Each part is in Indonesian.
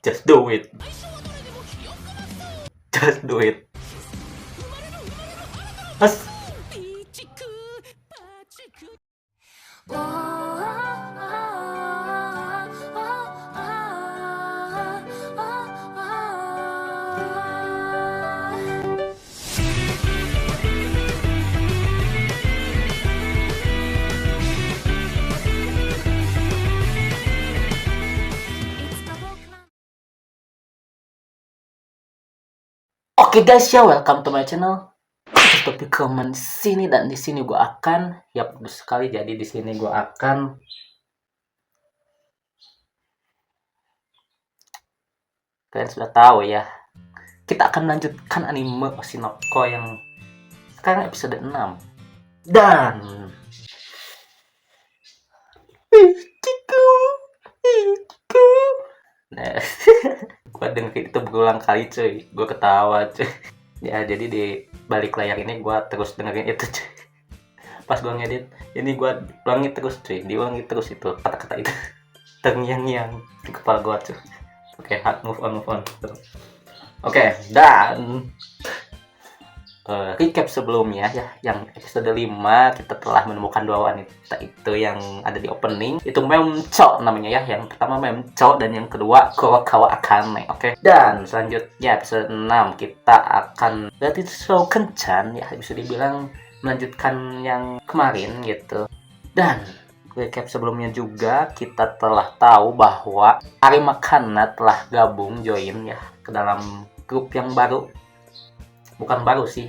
Just do it. Just do it. Mas. Oke guys ya, welcome to my channel. Topik komen sini dan di sini gue akan, ya bagus sekali. Jadi di sini gue akan kalian sudah tahu ya. Kita akan melanjutkan anime Oshinoko yang sekarang episode 6. Dan nah, gue denger itu berulang kali cuy, gue ketawa cuy. Ya jadi di balik layar ini gue terus dengerin itu cuy. Pas gue ngedit ini gue ulangi terus cuy, diulangi terus itu kata-kata itu terngiang-ngiang di kepala gue cuy. Oke, move on. Oke, dan recap sebelumnya ya, yang episode 5 kita telah menemukan dua wanita itu yang ada di opening. Itu Memco namanya ya, yang pertama Memco dan yang kedua Kurokawa Akane. Oke. Dan selanjutnya episode 6 kita akan berarti show kencan ya, bisa dibilang melanjutkan yang kemarin gitu. Dan recap sebelumnya juga kita telah tahu bahwa Arima Kana telah gabung join ya ke dalam grup yang baru. Bukan baru sih,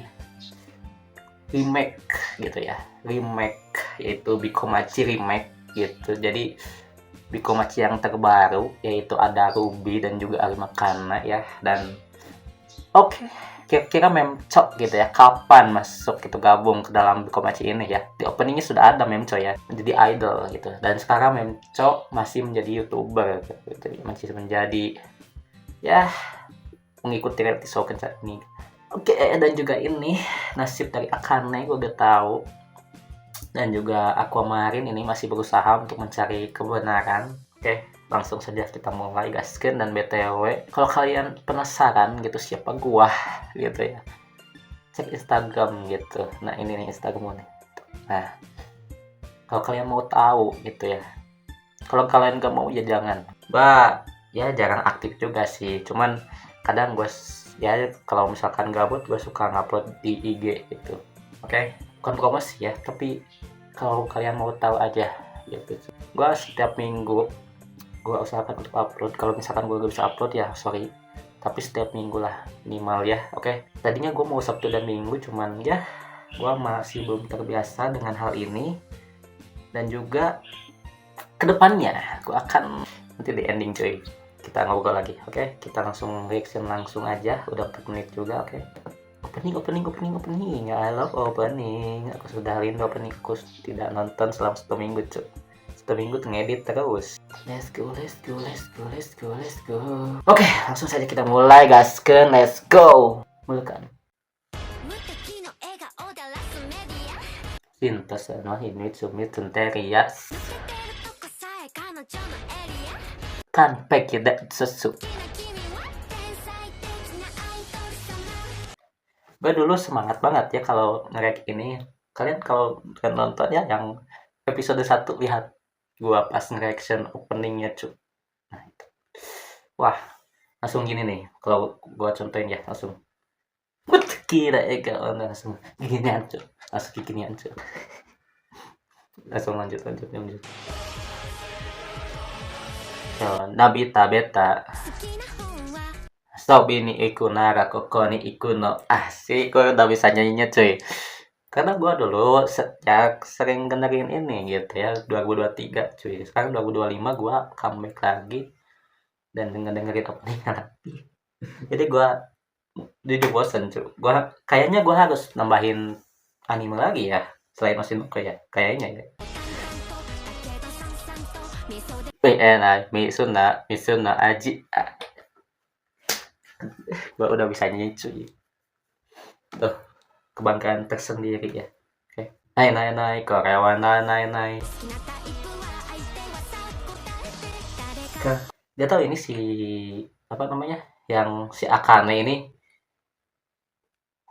remake gitu ya, remake yaitu Bikomachi remake gitu. Jadi Bikomachi yang terbaru yaitu ada Ruby dan juga Arima Kana ya. Dan oke, kira-kira Memco gitu ya, kapan masuk gitu gabung ke dalam Bikomachi ini ya. Di openingnya sudah ada Memco ya, menjadi idol gitu. Dan sekarang Memco masih menjadi YouTuber gitu. Masih menjadi ya mengikuti reality show kencan ini. Oke, dan juga ini nasib dari Akane gue udah tahu. Dan juga Aquamarine ini masih berusaha untuk mencari kebenaran. Oke, langsung saja kita mulai gaskan. Dan BTW, kalau kalian penasaran gitu siapa gua gitu ya, cek Instagram gitu. Nah, ini nih Instagram nih. Nah, kalau kalian mau tahu gitu ya. Kalau kalian gak mau ya jangan. Ya jarang aktif juga sih. Cuman kadang gue ya kalau misalkan gabut gue suka ngupload di IG gitu. Oke, bukan promosi ya, tapi kalau kalian mau tahu aja gitu. Gue setiap minggu gue usahakan untuk upload. Kalau misalkan gue gak bisa upload ya sorry, tapi setiap minggu lah minimal ya. Oke, tadinya gue mau Sabtu dan Minggu, cuman ya gue masih belum terbiasa dengan hal ini. Dan juga kedepannya gue akan nanti di ending cuy kita ngobrol lagi. Oke, kita langsung reaction langsung aja, udah 4 menit juga. Oke, opening. I love opening. Aku sudah rindu opening. Aku tidak nonton selama 1 minggu cuy. 1 minggu ngedit terus. Let's go. Oke, langsung saja kita mulai gaskan. Let's go. Mulakan. Pintas no Hinitsumi Tsunteria Kanpei Kida Susu. Gue dulu semangat banget ya kalau nge-react ini. Kalian kalau nonton ya yang episode 1 lihat gua pas nge-reaction openingnya cuy. Nah, itu. Wah, langsung gini nih. Kalau gua contohin ya langsung. Kira langsung ginian cuy. Langsung ginian cuy. Langsung lanjut. Nabita beta Sobi ni iku nara koko ni iku no. Asik, gue udah bisa nyanyinya cuy. Karena gue dulu sejak sering dengerin ini gitu ya, 2023 cuy. Sekarang 2025 gue comeback lagi dan dengerin opening lagi. Jadi gue jujur bosen cuy. Kayaknya gue harus nambahin anime lagi ya selain Oshinoko ya, kayaknya ya. Misuna Aji. Gue udah bisa nyanyi cuy. Tuh, kebanggaan tersendiri ya. Oke. Nai Korewa nai. Dia tahu ini si apa namanya, yang si Akane ini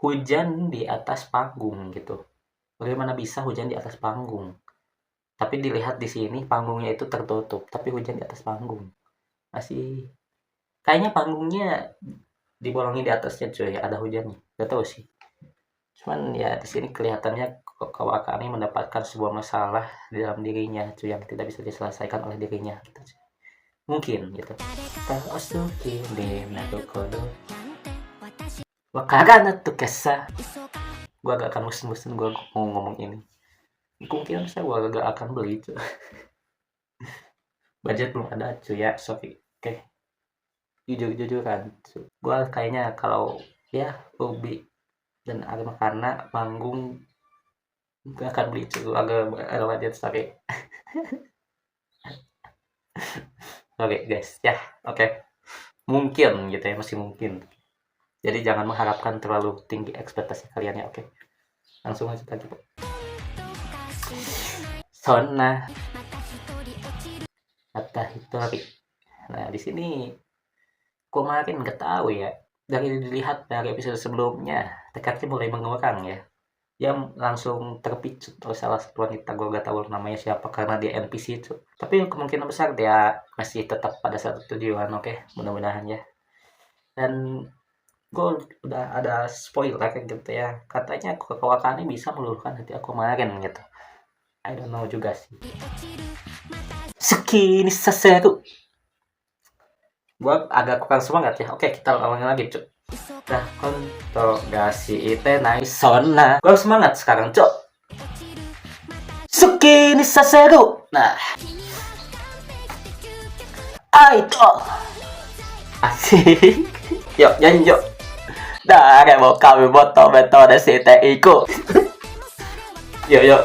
hujan di atas panggung gitu. Bagaimana bisa hujan di atas panggung? Tapi dilihat di sini panggungnya itu tertutup, tapi hujan di atas panggung. Masih kayaknya panggungnya dibolongin di atasnya cuy, ada hujannya. Gak tahu sih. Cuman ya di sini kelihatannya Kawakami mendapatkan sebuah masalah di dalam dirinya cuy, yang tidak bisa diselesaikan oleh dirinya gitu cuy. Mungkin gitu. Taosuki de Narukodo Wakagana tuh kesa. Gua gak akan musim-musim gua mau ngomong ini. Mungkin saya gua gak akan beli cuy. Budget belum ada cuy ya, Sofi. Oke. Jujur kan. Gua kayaknya kalau ya Ubi dan Arima karena manggung gak akan beli cuy, agak budget tapi oke guys ya, oke. Mungkin gitu ya, masih mungkin. Jadi jangan mengharapkan terlalu tinggi ekspektasi kalian ya, oke. Langsung aja lagi. Sona Atahitori. Nah, di sini kemarin nggak tahu ya. Dari dilihat dari episode sebelumnya, tekadnya mulai mengurang ya. Dia langsung terpicu oleh salah satu wanita, gue gak tahu namanya siapa karena dia NPC itu. Tapi kemungkinan besar dia masih tetap pada satu tujuan, oke. Mudah-mudahan ya. Dan gue udah ada spoiler kayak gitu ya. Katanya kekuatannya bisa meluluhkan hati aku kemarin gitu. I don't know juga sih. Sukini Saseru. Gue agak kurang semangat ya. Oke, kita ulangi lagi cuk. Nah, konto gasi ite nai sona. Gue semangat sekarang cuk. Sukini Saseru. Nah, aito. Asik. Yuk nyanyi yuk. Dari mau kami moto metode site iku. Yuk yuk.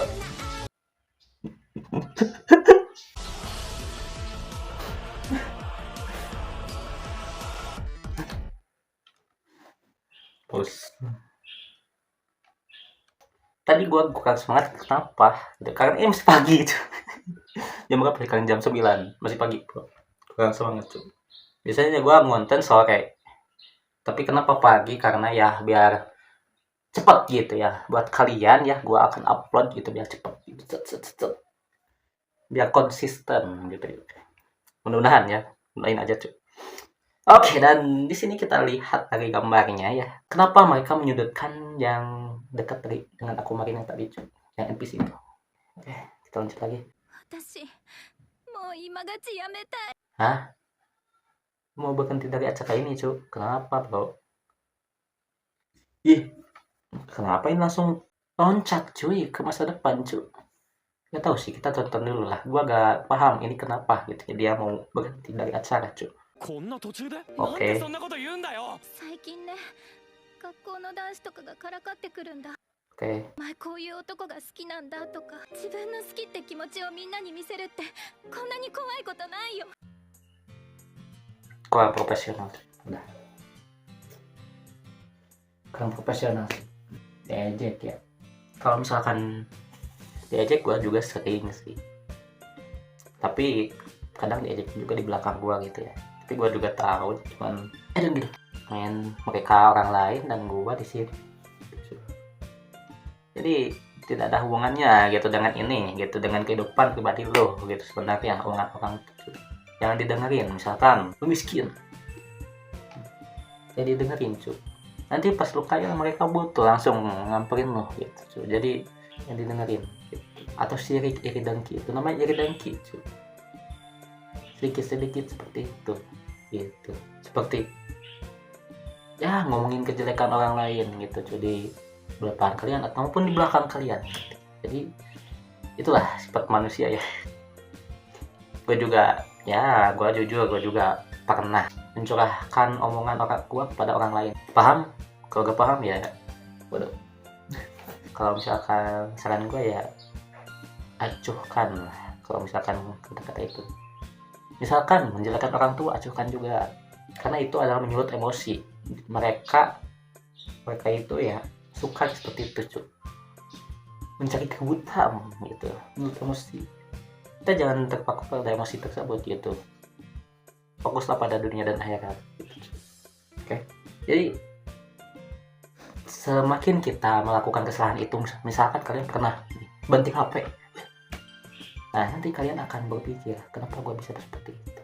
Terus tadi gue kurang semangat kenapa? Karena ini masih pagi itu. Jam berapa sekarang? Jam 9. Masih pagi bro. Kurang semangat tuh. Biasanya gue ngonten sore. Tapi kenapa pagi? Karena ya biar cepet gitu ya. Buat kalian ya, gue akan upload gitu biar cepet gitu. Biar konsisten gitu. Mudah-mudahan ya. Mudahin aja cuy. Oke, dan di sini kita lihat dari gambarnya ya. Kenapa mereka menyudutkan yang dekat dengan aku kemarin yang tadi cuy, yang NPC itu. Oke, kita lanjut lagi. Hah? Mau berhenti dari acara ini cuy? Kenapa bro? Ih, kenapa ini langsung loncat cuy ke masa depan cuy? Gak tahu sih, kita tonton dulu lah. Gua gak paham ini kenapa gitu. Dia mau berhenti dari acara cuy. Oke. 最近ね、学校の男子とかがからかってくるんだ。 Oke. お前こういう男が好きなんだとか、自分の好きって気持ちをみんなに見せるってこんなに怖いことないよ。 Kurang profesional. Udah. Kurang profesional. Diejek ya. Kalau misalkan diejek gue juga sering sih. Tapi kadang diejek juga di belakang gue gitu ya. Tapi gue juga tahu cuman gitu. Main mereka orang lain dan gue di sini. Jadi tidak ada hubungannya gitu dengan ini gitu, dengan kehidupan pribadi lo gitu sebenarnya orang-orang yang didengerin. Misalkan lu miskin jadi dengerin cuy, nanti pas lu kaya mereka butuh langsung ngamperin lo gitu cuy. Jadi yang didengerin gitu. Atau sirik iri dengki, itu namanya iri dengki cuy, sedikit-sedikit seperti itu gitu, seperti ya ngomongin kejelekan orang lain gitu cuy di belakang kalian ataupun di belakang kalian. Jadi itulah sifat manusia ya. Gue juga ya, gue jujur gue juga pernah mencurahkan omongan orang gue kepada orang lain. Paham? Kalau gak paham ya bodoh. Kalau misalkan saran gue ya acuhkan lah. Kalau misalkan kata-kata itu, misalkan menjelekan orang tua, acuhkan juga, karena itu adalah menyulut emosi mereka itu ya suka seperti itu cuy, mencari kebutaan gitu menurut emosi. Kita jangan terpaku pada emosi tersebut gitu, fokuslah pada dunia dan akhirat gitu. Jadi semakin kita melakukan kesalahan itu, misalkan kalian pernah banting HP, nah nanti kalian akan berpikir kenapa gue bisa seperti itu.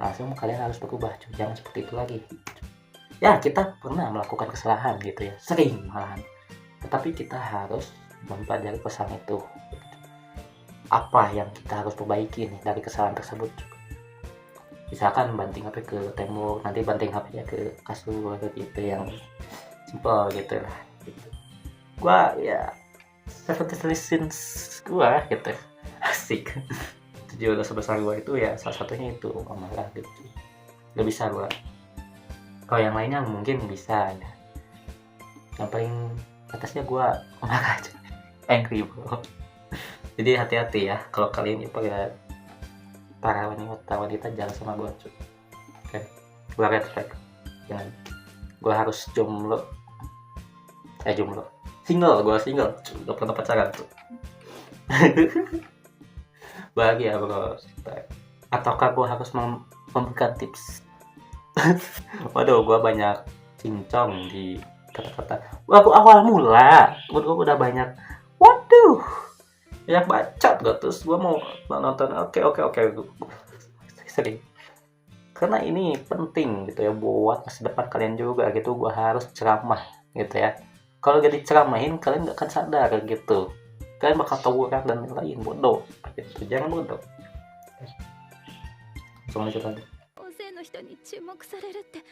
Langsung kalian harus berubah, jangan seperti itu lagi. Ya kita pernah melakukan kesalahan gitu ya, sering malahan, tetapi kita harus mempelajari kesalahan itu. Apa yang kita harus perbaiki nih dari kesalahan tersebut. Misalkan banting HP ke tembok, nanti banting HP-nya ke kasur gitu, yang simple gitu lah gitu. Gua ya 70 reasons gua gitu, asik. Tujuan sebesar gua itu ya salah satunya itu marah gitu. Gak bisa gua. Kalau yang lainnya mungkin bisa ya. Yang paling atasnya gua marah aja, angry bro. Jadi hati-hati ya kalau kalian pada para wanita jangan sama gua cuy. Oke, gua red flag. Jangan. Gua harus jomblo. Gua single cuy. Gak pernah pacaran tuh. Bahagia bro. Ataukah gua harus memberikan tips? Waduh, gua banyak cincong di kata-kata. Waktu awal mula gua udah banyak. Waduh, banyak bacot gak, terus gue mau nonton. Oke sering, karena ini penting gitu ya buat masa depan kalian juga gitu. Gue harus ceramah gitu ya. Kalau gak diceramahin kalian gak akan sadar gitu, kalian bakal tawuran dan lain bodoh gitu. Jangan bodoh. Langsung lanjut lagi. 大勢の人に注目されるっていい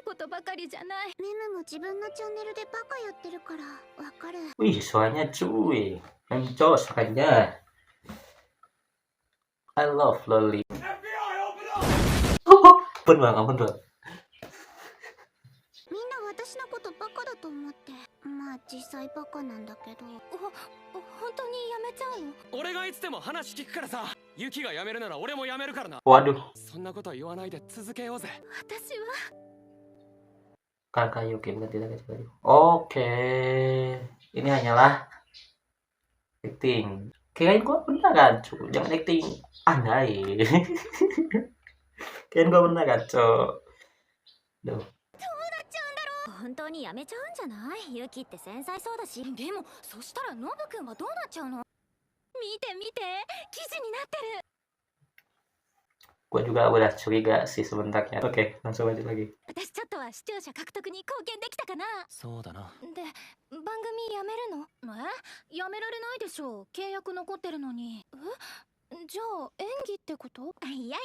ことばかりじゃない。メムも自分のチャンネルでバカやってるからわかる。 Wih, suaranya cuy, mencos suaranya. I love Loli. Ampun bang. みんな私のことバカだと思って。まあ実際バカなんだけど。本当にやめちゃうの？俺がいつでも話聞くからさ。ユキがやめるなら俺もやめるからな。 Waduh, そんなこと言わないで続けようぜ。私は kakak Yuki bukan tidak kecil. Oke, ini hanyalah acting. Kirain gua beneran cu, jangan acting andai. Kirain gua beneran cu. Duh. 本当にやめちゃうんじゃない？ユキって繊細そうだし。でもそしたらノブくんはどうなっちゃうの？見て記事になってる。 Gua juga udah curiga sih sebenarnya. Oke, langsung lanjut lagi. 私ちょっとは視聴者獲得に貢献できたかな。そうだな。で、番組やめるの？やめられないでしょ。契約残ってるのに。じゃあ演技ってこと？いや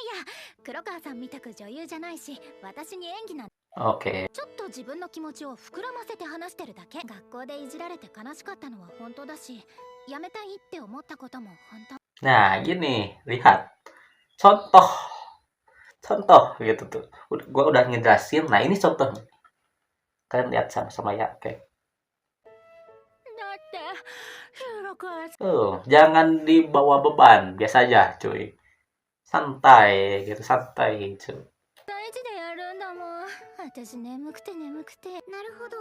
黒川さんみたく女優じゃないし、私に演技なん。 Oke. ちょっと自分の気持ちを膨らませて話してるだけ。学校でいじられて悲しかったのは本当だし、やめたいって思ったことも本当。 Nah, gini, lihat. Contoh gitu tuh. Gua udah ngejelasin. Nah, ini contoh. Kalian lihat sama-sama ya. Oke. Jangan dibawa beban, biasa aja, cuy. Santai gitu, santai, cuy. 大事でやるんだもん。私眠くて。なるほど。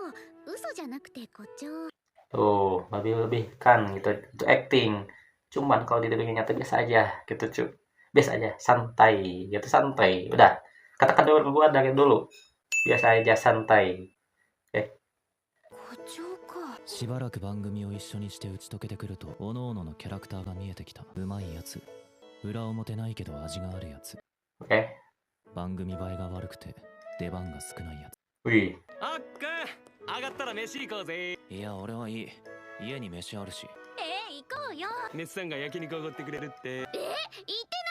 嘘じゃなくて誇張。 Tuh, lebih-lebihkan gitu. Itu acting. Cuman kalau di dunia nyata biasa aja gitu, cuy. Biasa aja, santai gitu, santai. Udah, katakan dulu gua dari dulu. Biasa aja, santai. Oke. 誇張か。しばらく番組を一緒にして打ち解けてくると、各々のキャラクターが見えてきた。うまいやつ。裏表ないけど味があるやつ。Oke. 番組映えが悪くて出番が少ないやつ。 Wih. あっか、上がったら飯行こうぜ。いや、俺はいい。家に飯あるし。行こうよ。メスさんが焼肉おごってくれるって。言って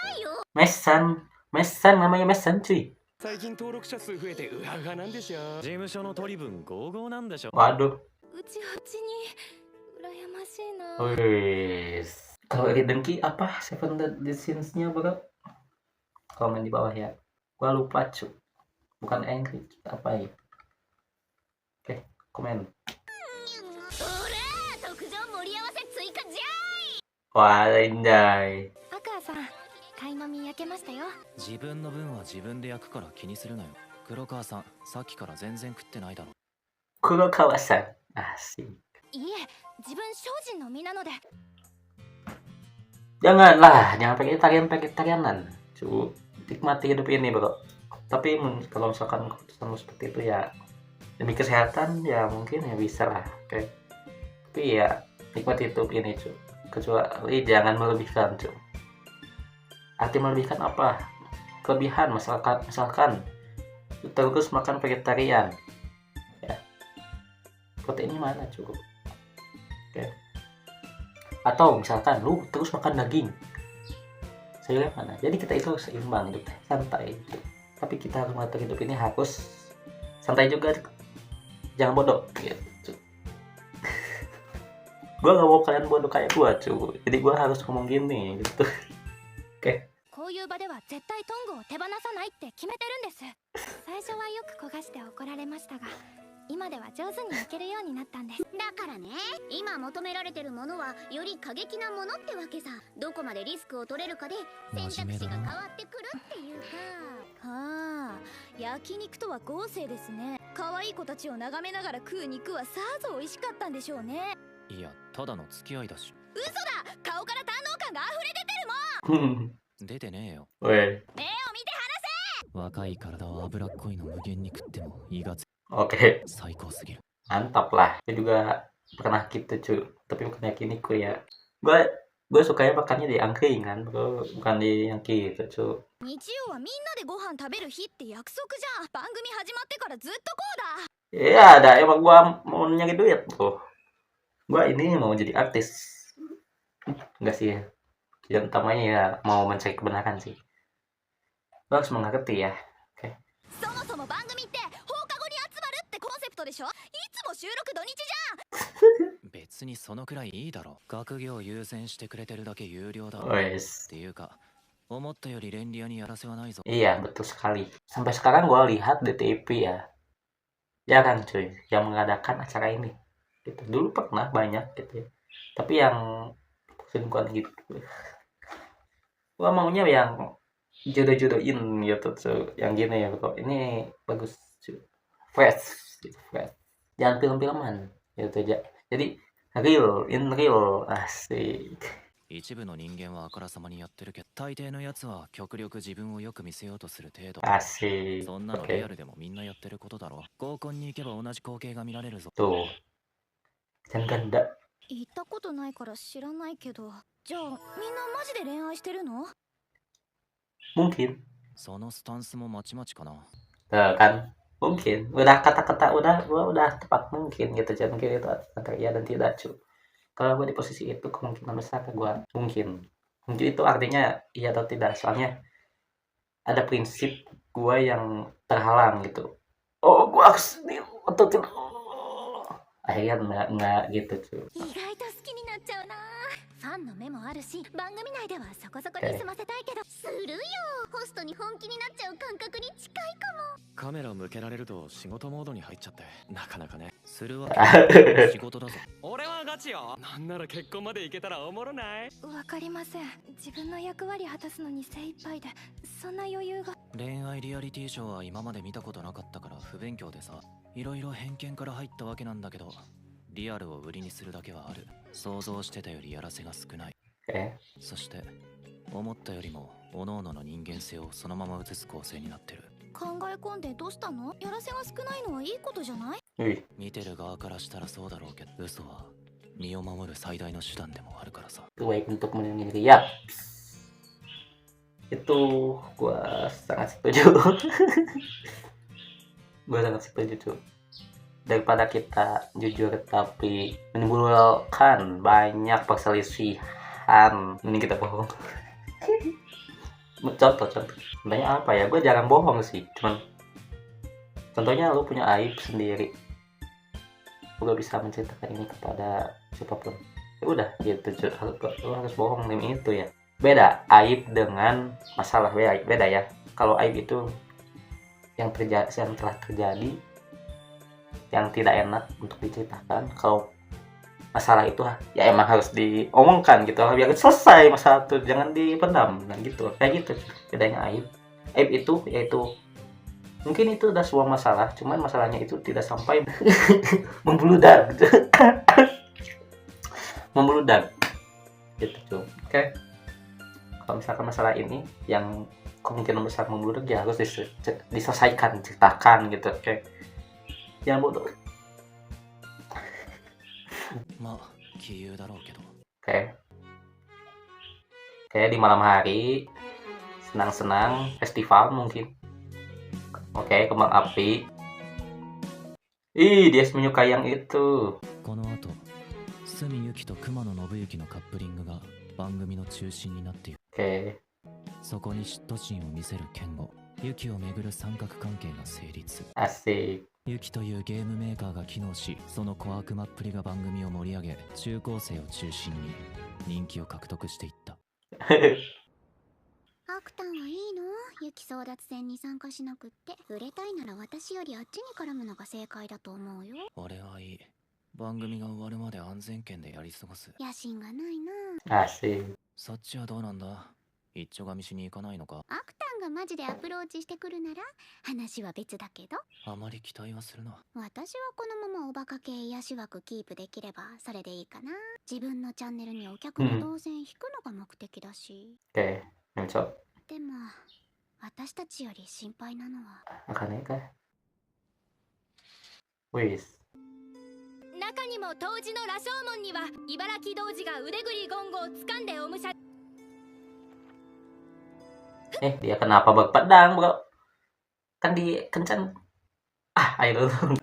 ないよ。 Mesan namanya Mesan, cuy. 最近登録者数増えてうわうわなんでしょ。事務所の取り分55なんでしょ。 Waduh. うちに羨ましいな。 Wih. Kalau iri dengki apa? Seven Deadly Sins-nya bro? Komen di bawah ya. Gua lupa cuy. Bukan angry, apa ya? Oke, komen. 特上盛り合わせ追加じゃ Wah, indah. 赤さん、買い飲み焼けましたよ。自分の分は自分で焼くから気にするなよ。黒川さん、さっきから全然食ってないだろ。 Kurokawa-san. Asik. いえ、自分精進の身なので。 Jangan vegetarianan. Cuy, nikmati hidup ini bro. Tapi kalau misalkan keputusan lu seperti itu ya demi kesehatan ya mungkin ya bisa lah. Oke. Tapi ya nikmati hidup ini cuy, kecuali jangan melebihkan cuy. Arti melebihkan apa? Kelebihan misalkan lu terus makan vegetarian ya, proteinnya mana cukup. Oke. Atau misalkan lu terus makan daging, sayurnya mana? Jadi kita itu harus seimbang hidup, santai gitu. Tapi kita harus mengatur hidup ini harus santai juga, jangan bodoh gitu. Gue gak mau kalian bodoh kayak gue cuy, jadi gue harus ngomong gini gitu. Oke. こういう場では絶対トングを手放さないって決めてるんです。最初はよく焦がして怒られましたが、今では上手に焼けるようになったんです。だからね、今求められてるものはより過激なものってわけさ。どこまでリスクを取れるかで選択肢が変わってくるっていうか。はあ、焼肉とは豪勢ですね。可愛い子たちを眺めながら食う肉はさぞ美味しかったんでしょうね。いやただの付き合いだし。嘘だ、顔から堪能感が溢れ出てるもん。出てねえよ。 Weh. 目を見て若い体を脂っこいの無限に食っても胃が Oke. 最高すぎる。 Mantap lah. Saya juga pernah gitu cuy, tapi bukan yakiniku ya. Gue sukanya makannya di angkringan, bukan di yang gitu cuy. 日曜はみんなでご飯食べる日って約束じゃん。番組始まってからずっとこうだ。 Iya ada, emang gua mau nyari duit tuh. Gua ini mau jadi artis. Enggak sih ya. Yang utamanya ya mau mencari kebenaran sih. Lo harus mengerti ya. Oke. そもそも番組って放課後に集まるってコンセプトでしょ。いつも収録土日じゃん。別にそのくらいいいだろ。学業を優先してくれてるだけ有料だ。っ Wes. ていうか思ったよりレンリアにやらせはないぞ。 Iya, betul sekali. Sampai sekarang gua lihat di TV ya. Jarang cuy yang mengadakan acara ini. Gitu. Dulu pernah banyak gitu ya. Tapi yang selingkuhan gitu. Gua maunya yang jodoh-jodohin gitu tuh, yang gini ya kok ini bagus cuy. Fresh gitu, fresh. Jangan film-filman gitu aja. Jadi real, in real, asik. 一部の人間はあからさまにやってるけど大抵のやつは極力自分をよく見せようとする程度。 Asik. そんなの Oke. リアルでもみんなやってることだろ。合コンに行けば同じ光景が見られるぞ。 Tuh. Dan ganda. 行ったことないから知らないけど、じゃあみんなマジで恋愛してるの？ Mungkin. そのスタンスもまちまちかな。 Tuh kan. Mungkin. Udah kata-kata udah tepat mungkin gitu. Jangan mungkin itu antara iya dan tidak cuy. Kalau gue di posisi itu kemungkinan besar ke gue mungkin itu artinya iya atau tidak, soalnya ada prinsip gue yang terhalang gitu. Oh gue harus ini atau tidak, akhirnya nggak gitu cuy. 意外と好きになっちゃうな。ファンの目もあるし、番組内ではそこそこに済ませたいけど、するよ。ホストに本気になっちゃう感覚に近いかも。カメラ向けられると仕事モードに入っちゃってなかなかね。するわけ仕事だぞ。俺はガチよ。なんなら結婚までいけたらおもろない。わかりません。自分の役割果たすのに精一杯で、そんな余裕が。恋愛リアリティショーは今まで見たことなかったから不勉強でさ、いろいろ偏見から入ったわけなんだけど、リアルを売りにするだけはある。想像してたよりやらせが少ない。 Oke. そして思ったよりも各々の人間性をそのまま映す構成になってる。考え込んでどうしたの？やらせが少ないのはいいことじゃない？ Wih. 見てる側からしたらそうだろうけど、嘘は身を守る最大の手段でもあるからさ。 Itu baik untuk melindungi diri ya. Itu gue sangat setuju. Gue sangat setuju cuy. Daripada kita jujur tapi menimbulkan banyak perselisihan, ini kita bohong. Contohnya apa ya, gue jarang bohong sih, cuman contohnya lu punya aib sendiri, lu bisa menceritakan ini kepada siapapun, ya udah gitu cuy. Lu harus bohong demi itu ya. Beda aib dengan masalah, beda ya. Kalau aib itu yang telah terjadi, yang tidak enak untuk diceritakan. Kalau masalah itu ya emang harus diomongkan gitu, biar selesai masalah itu, jangan dipendam dan gitu. Kayak gitu bedanya aib. Aib itu yaitu mungkin itu udah sebuah masalah, cuman masalahnya itu tidak sampai membludak gitu. Membludak gitu tuh. Oke. Kalau misalkan masalah ini yang kemungkinan besar memburuk ya harus diselesaikan, ceritakan gitu. Oke, jangan bodoh. まあ杞憂だろうけど Oke, di malam hari senang-senang festival mungkin. Oke, kembang api. Ih, dia menyukai yang itu. この後角由紀と熊野信之のカップリングが番組の中心になっている Oke, そこに嫉妬心を見せる剣吾ユキをめぐる三角関係が成立 asik. ユキというゲームメーカーが機能しその小悪魔っぷりが番組を盛り上げ中高生を中心に人気を獲得していった アクタンはいいの？ユキ争奪戦に参加しなくって。売れたいなら私よりあっちに絡むのが正解だと思うよ。俺はいい番組が終わるまで安全圏でやり過ごす野心がないな。 Asik. そっちはどうなんだ一丁がみしに行かないのかアクタンがマジでアプローチしてくるなら話は別だけど、あまり期待はするな私はこのままおバカ系癒し枠キープできればそれでいいかな。自分のチャンネルにお客の動線引くのが目的だし。 Oke, cocok. でも私たちより心配なのは Makanya kah? Wis. 中にも当時の羅生門には茨城童子が腕ぐりゴンゴを掴んでおむしゃ Dia kenapa berpedang, bro? Kan di kencan. Ah, ayo dulu.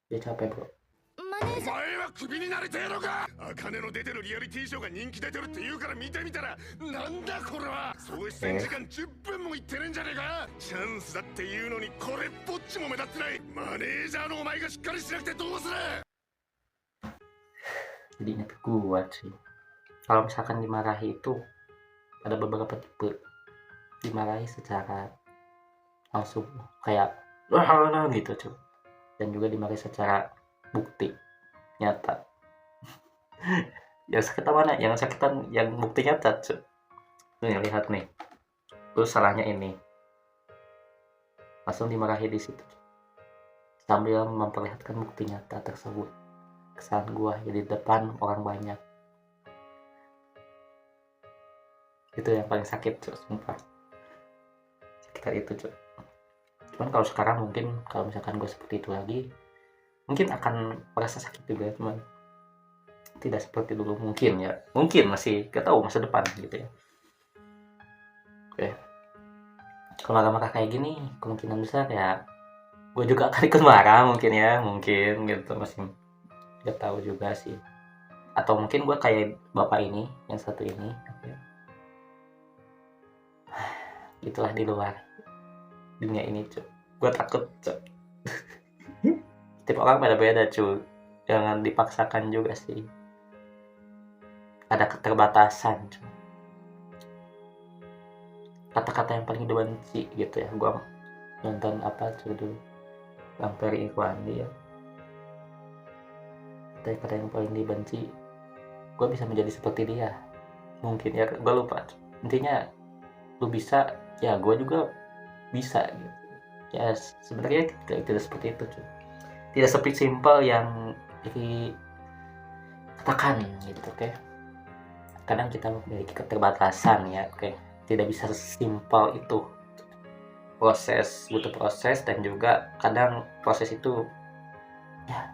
Dia capek, bro. マネージャーお前はクビになりてえのか。茜の出てるリアリティショーが人気出てるって言うから見てみたら、なんだこれは。総出演時間10分もいってねえんじゃねえか。チャンスだっていうのにこれっぽっちも目立ってない。マネージャーのお前がしっかりしなくてどうする。 Jadi ingat kuat sih. Kalau misalkan dimarahi itu ada beberapa tipe. Dimarahi secara langsung kayak wah gitu cuy. Dan juga dimarahi secara bukti nyata. Yang sakitan mana? Yang sakitan yang bukti nyata cuy. Nih lihat nih. Terus salahnya ini. Langsung dimarahi di situ cuy. Sambil memperlihatkan bukti nyata tersebut. Kesalahan gua jadi depan orang banyak. Itu yang paling sakit cuy, sumpah. Sekitar itu cuy. Cuman kalau sekarang mungkin kalau misalkan gue seperti itu lagi mungkin akan merasa sakit juga, cuman tidak seperti dulu mungkin ya. Mungkin masih gak tahu masa depan gitu ya. Oke. Kalau marah-marah kayak gini kemungkinan besar ya gue juga akan ikut marah mungkin ya, mungkin gitu, masih gak tahu juga sih. Atau mungkin gue kayak bapak ini yang satu ini, itulah di luar dunia ini cuy. Gue takut cuy. Tiap orang beda-beda cuy. Jangan dipaksakan juga sih. Ada keterbatasan cuy. Kata-kata yang paling dibenci gitu ya. Gue nonton apa cuy dulu, Bang Ferry Ikhwandi ya. Kata yang paling dibenci, gue bisa menjadi seperti dia mungkin ya, gue lupa. Intinya lu bisa ya gue juga bisa gitu ya. Sebenarnya tidak seperti itu cuy. Tidak seperti simpel yang dikatakan gitu. Oke. Kadang kita memiliki keterbatasan ya. Oke. Tidak bisa sesimpel itu. Proses, butuh proses, dan juga kadang proses itu ya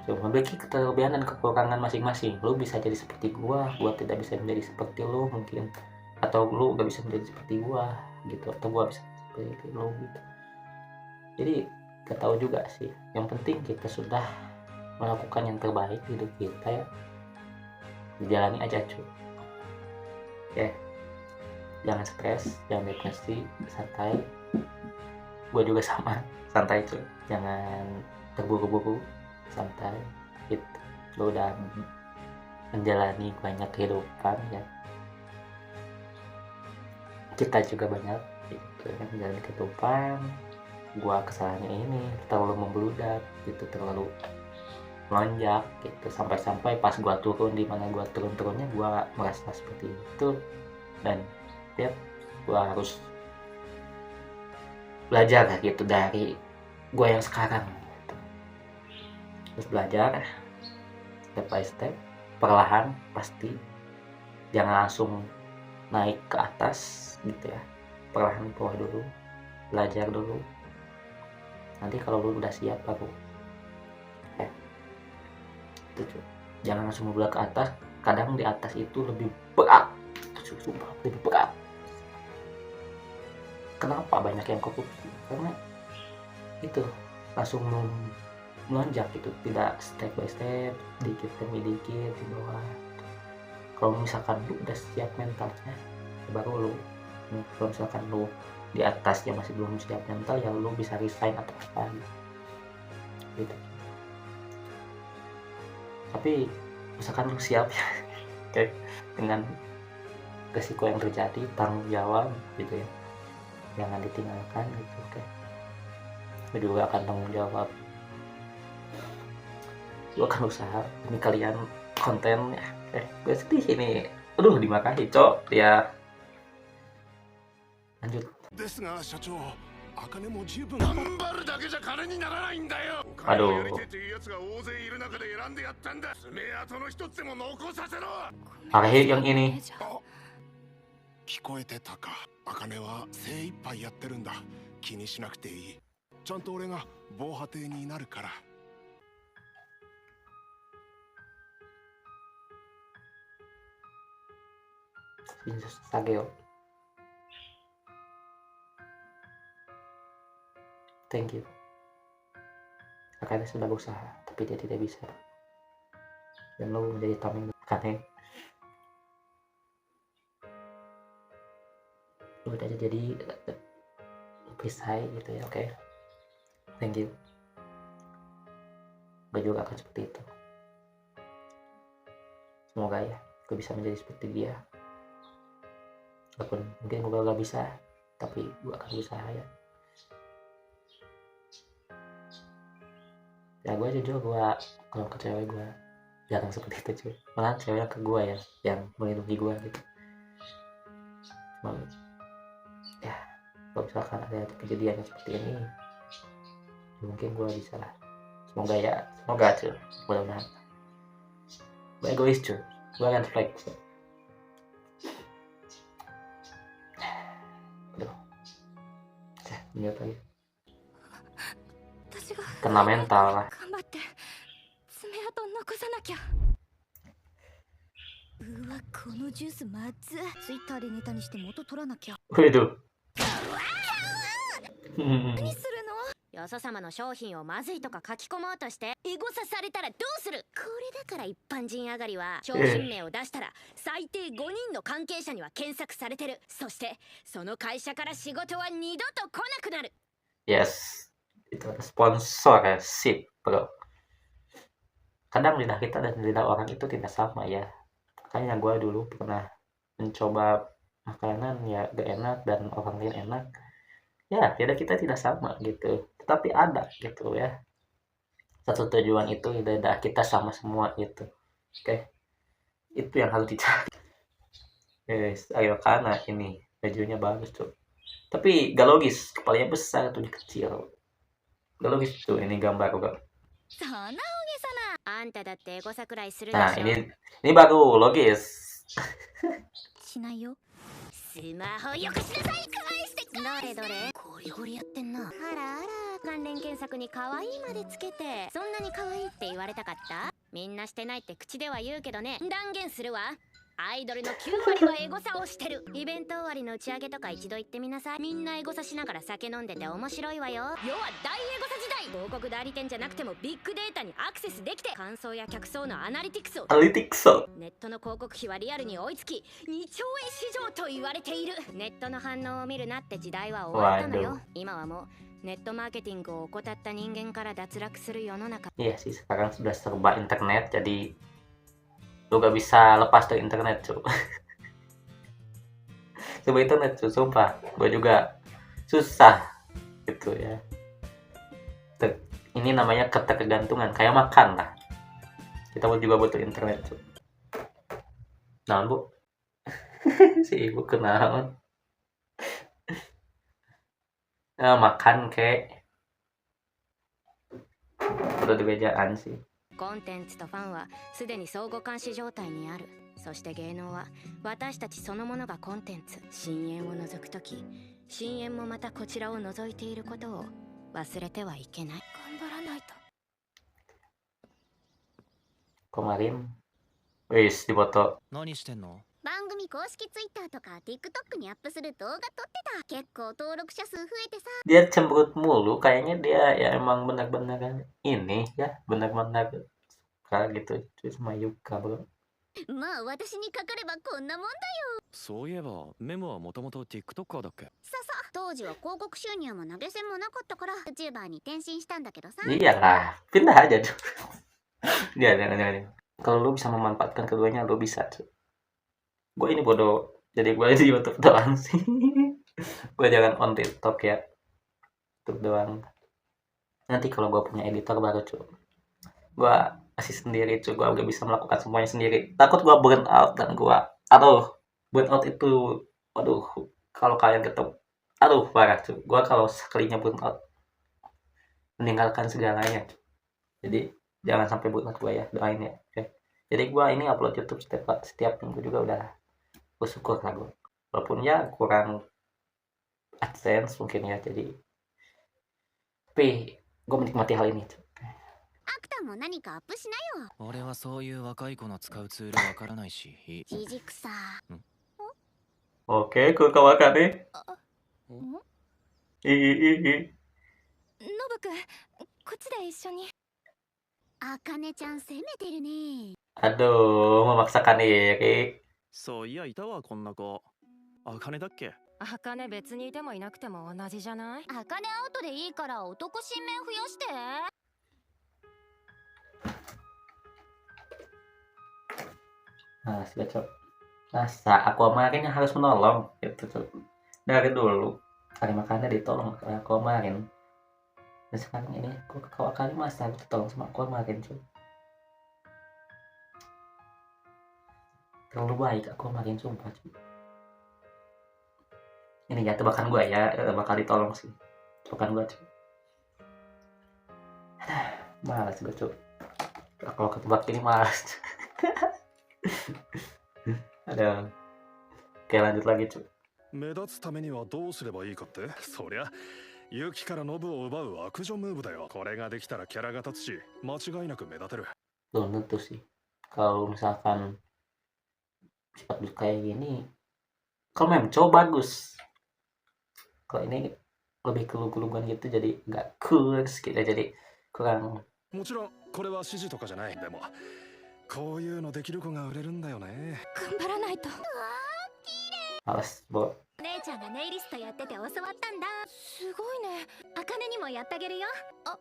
memiliki kelebihan dan kekurangan masing-masing. Lu bisa jadi seperti gua tidak bisa menjadi seperti lu mungkin, atau lu gak bisa menjadi seperti gua gitu, atau gua bisa seperti lu gitu. Jadi gak tahu juga sih. Yang penting kita sudah melakukan yang terbaik di hidup kita ya. Dijalani aja cuy. Oke. Jangan stres, jangan depresi, santai. Gua juga sama, santai cuy. Jangan terburu-buru, santai gitu. Lu udah menjalani banyak kehidupan ya, kita juga banyak gitu kan menjalani kehidupan. Gua kesalahannya ini terlalu membludak gitu, terlalu melonjak gitu, sampai pas gua turun di mana gua turun-turunnya gua merasa seperti itu. Dan ya gua harus belajar gitu dari gua yang sekarang. Terus belajar step by step, perlahan pasti, jangan langsung naik ke atas gitu ya, perlahan ke bawah dulu, belajar dulu, nanti kalau lu udah siap baru ya itu cuy. Jangan langsung ngeblak ke atas, kadang di atas itu lebih berat, sumpah lebih berat. Kenapa banyak yang korupsi? Karena itu langsung melonjak gitu, tidak step by step, dikit demi dikit di bawah. Kalau misalkan lu udah siap mentalnya, baru lu. Kalau misalkan lu di atasnya masih belum siap mental, ya lu bisa resign atau apa gitu. Tapi misalkan lu siap ya, oke, dengan resiko yang terjadi, tanggung jawab gitu ya, jangan ditinggalkan gitu, oke. Gue juga akan tanggung jawab, gue akan usaha ini kalian konten ya. Gue sedih ini, aduh dimarahi cok ya. Lanjut. ですが社長、茜も十分頑張るだけじゃ金にならないんだよ。お金 Aduh. をやりてえというやつが大勢いる中で選んでやったんだ。爪痕の一つでも残させろ。 Akhir yang ini 聞こえてたか。茜は精一杯やってるんだ。気にしなくていい。ちゃんと俺が防波堤になるから。 Sageo. Thank you. Akane sudah berusaha, tapi dia tidak bisa. Dan lo menjadi tameng Akane. Lo udah jadi perisai gitu ya, oke. Thank you. Gue juga akan seperti itu. Semoga ya, gue bisa menjadi seperti dia. Walaupun mungkin gue gak bisa, tapi gue akan berusaha ya. Ya gue jujur, gue kalau ke cewek gue jarang seperti itu cuy. Malah cewek ke gue ya yang melindungi gue gitu. Cuma ya kalau misalkan ada kejadian yang seperti ini, ya mungkin gue bisa lah. Semoga ya, semoga cuy, mudah-mudahan. Gue egois cuy, gue akan flex. Ini apa ya? Kena mental lah. 頑張って爪痕残さなきゃ。うわ、このジュースまずい。ツイッターでネタにして元取らなきゃ。 Waduh. 何するの？よそ様の商品をまずいとか書き込もうとしてエゴサされたらどうする？これだから一般人上がりは商品名を出したら最低5人の関係者には検索されてる。そしてその会社から仕事は二度と来なくなる。 Yes, itu ada sponsor ya, sip bro. Kadang lidah kita dan lidah orang itu tidak sama ya. Makanya gue dulu pernah mencoba makanan ya gak enak dan orang lain enak. Ya, lidah kita tidak sama gitu. Tetapi ada gitu ya. Satu tujuan itu lidah kita sama semua gitu. Oke. Itu yang harus dicari. Yes, ayo karena ini bajunya bagus tuh. Tapi gak logis, kepalanya besar tuh kecil. Gak logis tuh ini gambar kok. そんな大げさな。あんただってエゴサくらいするでしょ。 Nah, ini baru logis. しないよ。スマホよこしなさい。返してどれどれ。ゴリゴリやってんな。あらあら、関連検索に可愛いまでつけて、そんなに可愛いって言われたかった？みんなしてないって口では言うけどね、断言するわ。アイドルの9割はエゴサをしてる。イベント終わりの打ち上げとか一度行ってみなさい。みんなエゴサしながら酒飲んでて面白いわよ。要は大エゴサ時代。広告代理店じゃなくてもビッグデータにアクセスできて、感想や客層のアナリティクスを。 Analytics. ネットの広告費はリアルに追いつき2兆円市場と言われている。ネットの反応を見るなって時代は終わったのよ。今はもうネットマーケティングを怠った人間から脱落する世の中。 Iya sih, sekarang sudah serba internet, jadi lu gak bisa lepas dari internet cuy. Coba internet cuy, sumpah. Gue juga susah gitu ya. Ini namanya ketergantungan, kayak makan lah. Kita juga butuh internet cuy. Nah bu, si ibu kenalan. Nah, makan kek. Udah di bejaan sih. コンテンツとファンはすでに相互監視状態にある。そして芸能は私たちそのものがコンテンツ。深淵を覗くとき、深淵もまたこちらを覗いていることを忘れてはいけない。頑張らないと。 Kemarin wis dipoto. 何してんの？番組公式 Twitter とか TikTok にアップする動画撮ってた。結構登録者数増えてさ。 Dia cemberut mulu, kayaknya dia ya emang benar-benar ini ya, benar-benar suka gitu cuy sama Yuka bro. まあ私にかかればこんなもんだよ。そういえばメモはもともと TikToker だっけ？ささ、当時は広告収入も投げ銭もなかったから YouTuber に転身したんだけどさ。 Iyalah, pindah aja tuh. Dia jangan. Kalau lu bisa memanfaatkan keduanya, lu bisa cuy. Gue ini bodoh, jadi gue di YouTube doang sih. Gue jangan on TikTok ya, YouTube doang. Nanti kalau gue punya editor baru cuy, gue masih sendiri cuy, gue udah bisa melakukan semuanya sendiri. Takut gue burn out dan gue, aduh, burn out itu, waduh, kalau kalian ketemu, aduh parah cuy. Gue kalau sekalinya burn out, meninggalkan segalanya cuy. Jadi jangan sampai burn out gue ya, doain ya. Oke. Jadi gue ini upload YouTube setiap minggu juga udah bersyukur lah gue. Walaupun ya kurang AdSense mungkin ya, jadi tapi gue menikmati hal ini. アクタも何かアップしなよ。俺はそういう若い子の使うツールわからないしいい。じじくさ。 Oke, gue kawakan deh. ん？ Ih. ノブくん、こっちで一緒に。あかねちゃん攻めてるね。 Aduh, memaksakan diri. そういやいたわこんな子。あかねだっけ？あかね別にいてもいなくても同じじゃない？あかねアウトでいいから男新面増やして。 Nah, sudah cok. Masa Aquamarine yang harus menolong gitu cok. Dari dulu Arimakana ditolong ke Aquamarine. Dan sekarang ini gue ke Kawakami masa harus ditolong sama Aquamarine cok. Terlalu baik Aquamarine sumpah cok. Ini ya tebakan gue ya, bakal ditolong sih. Tebakan gue cok. Malas gue cok. Kalau ketebak ini malas. Ada. Oke, lanjut lagi cuy. 目立つためにはどうすればいいかって、そりゃユキからノブを奪う悪女ムーブだよ。これができたらキャラが立つし、間違いなく目立てる。 Belum tentu sih. Kalau misalkan sifat lu kayak gini, kalau memco bagus. Kalau ini lebih ke lugu-luguan gitu, jadi nggak cool gitu, jadi kurang. もちろんこれは指示とかじゃない。でもこういうのできる子が売れるんだよね。頑張らないと。 Males, bo. 姉ちゃんがネイリストやってて教わったんだ。すごいね。あかねにもやってあげるよ。あ、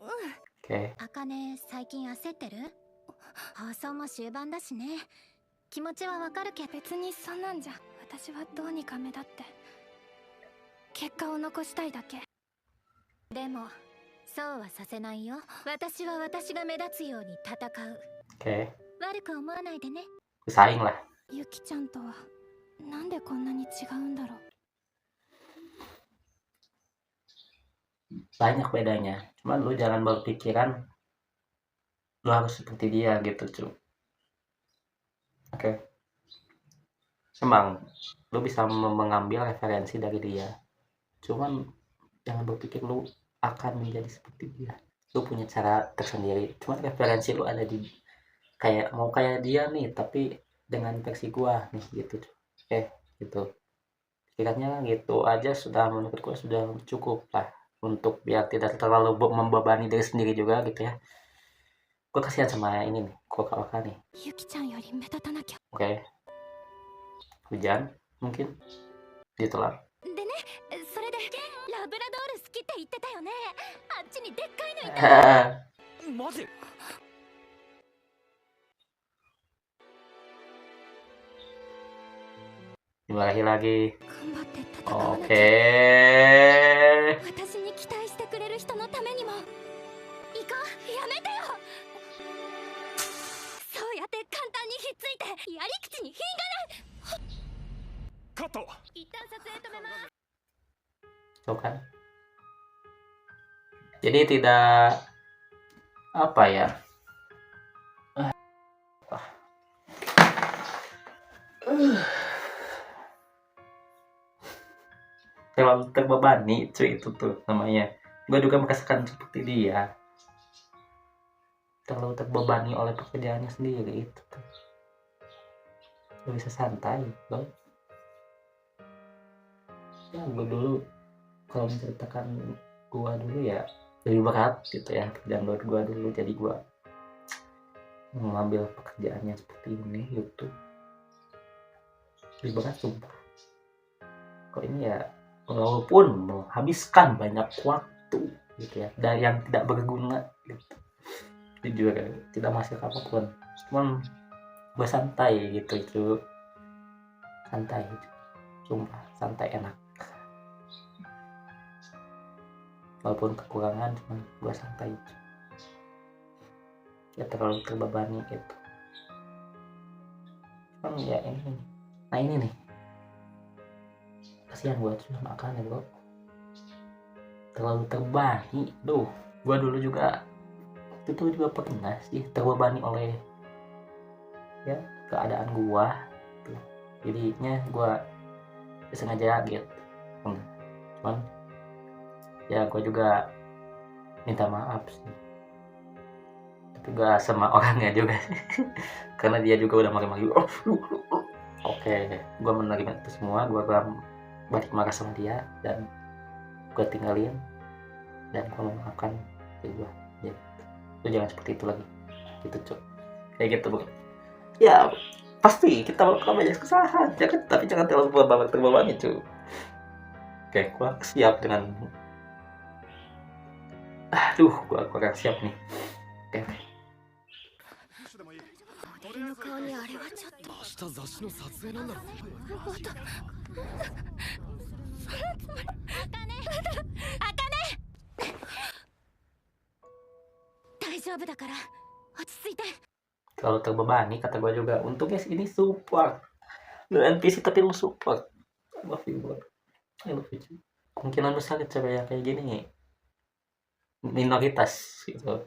うん。 Oke. あかね最近焦ってる？放送も終盤だしね。気持ちはわかるけど。別にそんなんじゃ。私はどうにか目立って結果を残したいだけ。でもそうはさせないよ。私は私が目立つように戦う。 Oke. 悪く思わないでね。 Bersaing lah. ゆきちゃんとはなんでこんなに違うんだろう。 Banyak bedanya. Cuman lu jangan berpikiran lu harus seperti dia gitu cuy. Oke. Emang lu bisa mengambil referensi dari dia. Cuman jangan berpikir lu akan menjadi seperti dia. Lu punya cara tersendiri. Cuman referensi lu ada di kayak mau kayak dia nih, tapi dengan versi gua nih gitu cuy. Oke, gitu. Pikirannya gitu aja sudah, menurut gua sudah cukup lah untuk biar tidak terlalu membebani diri sendiri juga gitu ya. Gue kasihan sama ini nih, Kokawaka nih. ゆきちゃんより目立たなきゃ。 Oke. Hujan mungkin ditolak. でね、それでラブラドール好きって言ってたよね。あっちにでっかいのいた。マジ？ Dimarahi lagi. 頑張って戦わなきゃ。 Oke. 私に期待してくれる人のためにも。イカ、やめてよ。そうやって簡単にひっついてやり口に品がない。カット。一旦撮影止めます。 Tuh kan. Jadi tidak apa ya? terlalu terbebani cuy, itu tuh namanya. Gue juga merasakan seperti dia, terlalu terbebani oleh pekerjaannya sendiri. Itu tuh gak bisa santai bang. Ya gue dulu kalau menceritakan gue dulu ya lebih berat gitu ya kerjaan gue dulu, jadi gue mengambil pekerjaannya seperti ini YouTube lebih berat sumpah. Kok ini ya walaupun menghabiskan banyak waktu gitu ya, dan yang tidak berguna gitu, jujur tidak menghasilkan apapun, cuman gue santai gitu itu, santai sumpah, santai enak walaupun kekurangan, cuman gue santai ya, terlalu terbebani gitu. Cuman ya ini, nah ini nih kasihan gue cuma makan ya bro, terlalu terbebani. Gue dulu juga itu juga pernah sih terbebani oleh ya keadaan gue tuh. Jadinya gue sengaja gitu, cuman ya gue juga minta maaf sih, tapi gak sama orangnya juga karena dia juga udah maki-maki. Oke, gue menerima itu semua, gue balik marah sama dia dan gue tinggalin dan gue memaafkan diri gue. Jadi lu jangan seperti itu lagi gitu cuy, kayak gitu bro. Ya pasti kita melakukan banyak kesalahan, tapi jangan terlalu terbebani cuy. Oke, gue siap dengan gue kurang siap nih. Oke. モデルの顔にあれはちょっと。明日雑誌の撮影なんだろ。おっと。そのつもり。あかね。大丈夫だから落ち着いて。 Terlalu terbebani kata gue juga. Untungnya sih ini support, lu NPC tapi lu support. I love you bro, I love you. Kemungkinan besar cewek yang kayak gini minoritas gitu,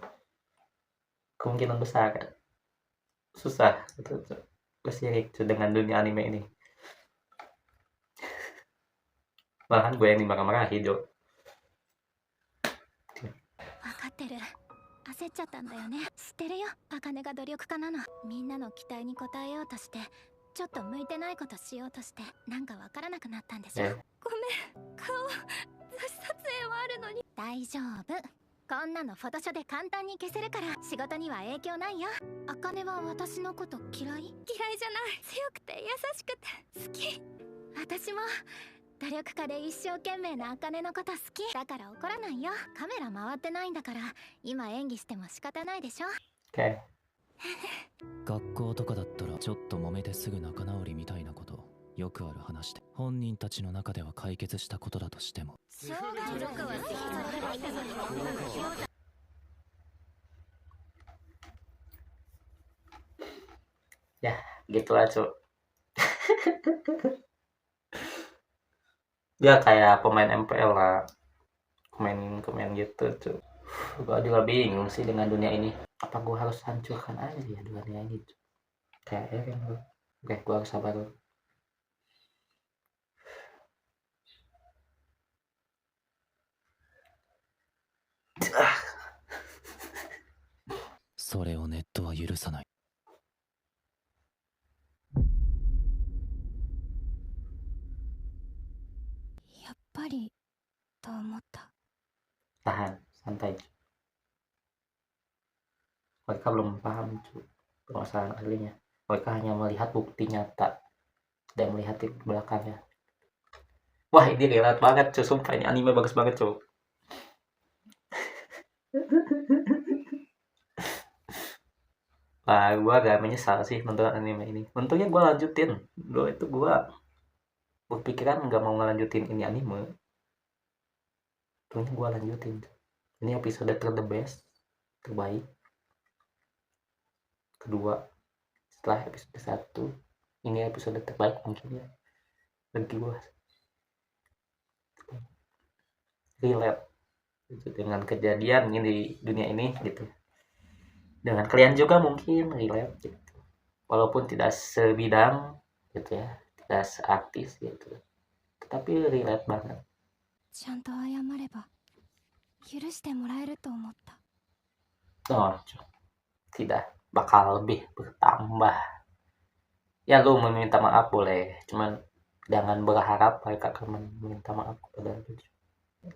kemungkinan besar kan. Susah gitu bersirik dengan dunia anime ini. Malahan gue yang dimarah-marahin Jo. 分かってる。焦っちゃったんだよね。知ってるよ。茜が努力家なの。みんなの期待に応えようとして、ちょっと向いてないことしようとして、なんかわからなくなったんでしょ。ごめん。顔、雑誌撮影はあるのに。大丈夫。こんなのフォトショで簡単に消せるから仕事には影響ないよ。茜は私のこと嫌い？嫌いじゃない。強くて優しくて好き。私も努力家で一生懸命な茜のこと好きだから怒らないよ。カメラ回ってないんだから今演技しても仕方ないでしょ。 Oke. 学校とかだったらちょっと揉めてすぐ仲直りみたいなことよくある話で、本人たちの中では解決したことだとしても、 Ya gitulah cu. Dia kayak pemain MPL lah, pemain gitu cu. Gue juga bingung sih dengan dunia ini. Apa gue harus hancurkan aja ya dunia ini cu? Kayak Eren bro. Oke, gue harus sabar bro. それをネットは許さない。やっぱりと思った。 Tahan, santai cu. Mereka belum paham cu permasalahan aslinya. Mereka hanya melihat bukti nyata dan melihat di belakangnya. Wah ini relate banget cu, sumpah ini anime bagus banget cu. Wah gue agak menyesal sih nonton anime ini. Untungnya gue lanjutin. Dulu itu gue berpikiran nggak mau ngelanjutin ini anime. Untungnya gue lanjutin. Ini episode the best, terbaik, kedua setelah episode 1. Ini episode terbaik mungkin ya bagi gue. Relate gitu, dengan kejadian ini di dunia ini gitu. Dengan kalian juga mungkin relate gitu. Walaupun tidak sebidang gitu ya, tidak seartis gitu, tetapi relate banget ちゃんと謝れば許してもらえると思った。 Oh, tidak bakal lebih bertambah. Ya lu meminta maaf boleh, cuman jangan berharap mereka akan meminta maaf kepada lu.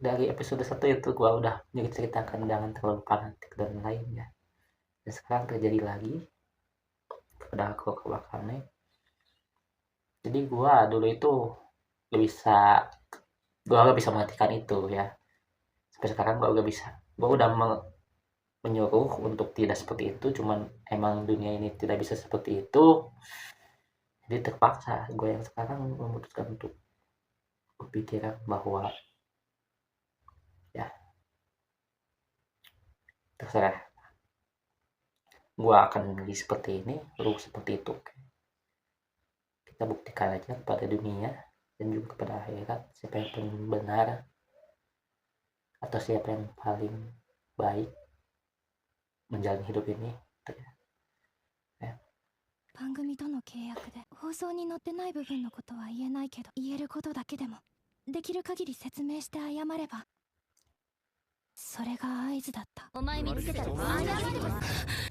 Dari episode 1 itu gua udah ceritakan jangan terlalu fanatik dan lainnya. Dan sekarang terjadi lagi kepada aku ke belakangnya. Jadi gua dulu itu gua gak bisa menghentikan itu ya. Sampai sekarang gua gak bisa. Gua udah menyuruh untuk tidak seperti itu, cuman emang dunia ini tidak bisa seperti itu. Jadi terpaksa gue yang sekarang memutuskan untuk berpikiran bahwa ya terserah, gue akan menjadi seperti ini, lu seperti itu. Kita buktikan aja kepada dunia dan juga kepada akhirat siapa yang paling benar atau siapa yang paling baik menjalani hidup ini. 番組との契約で放送に載ってない部分のことは言えないけど、言えることだけでもできる限り説明して謝れば、それが合図だった。お前見つけたら謝れば。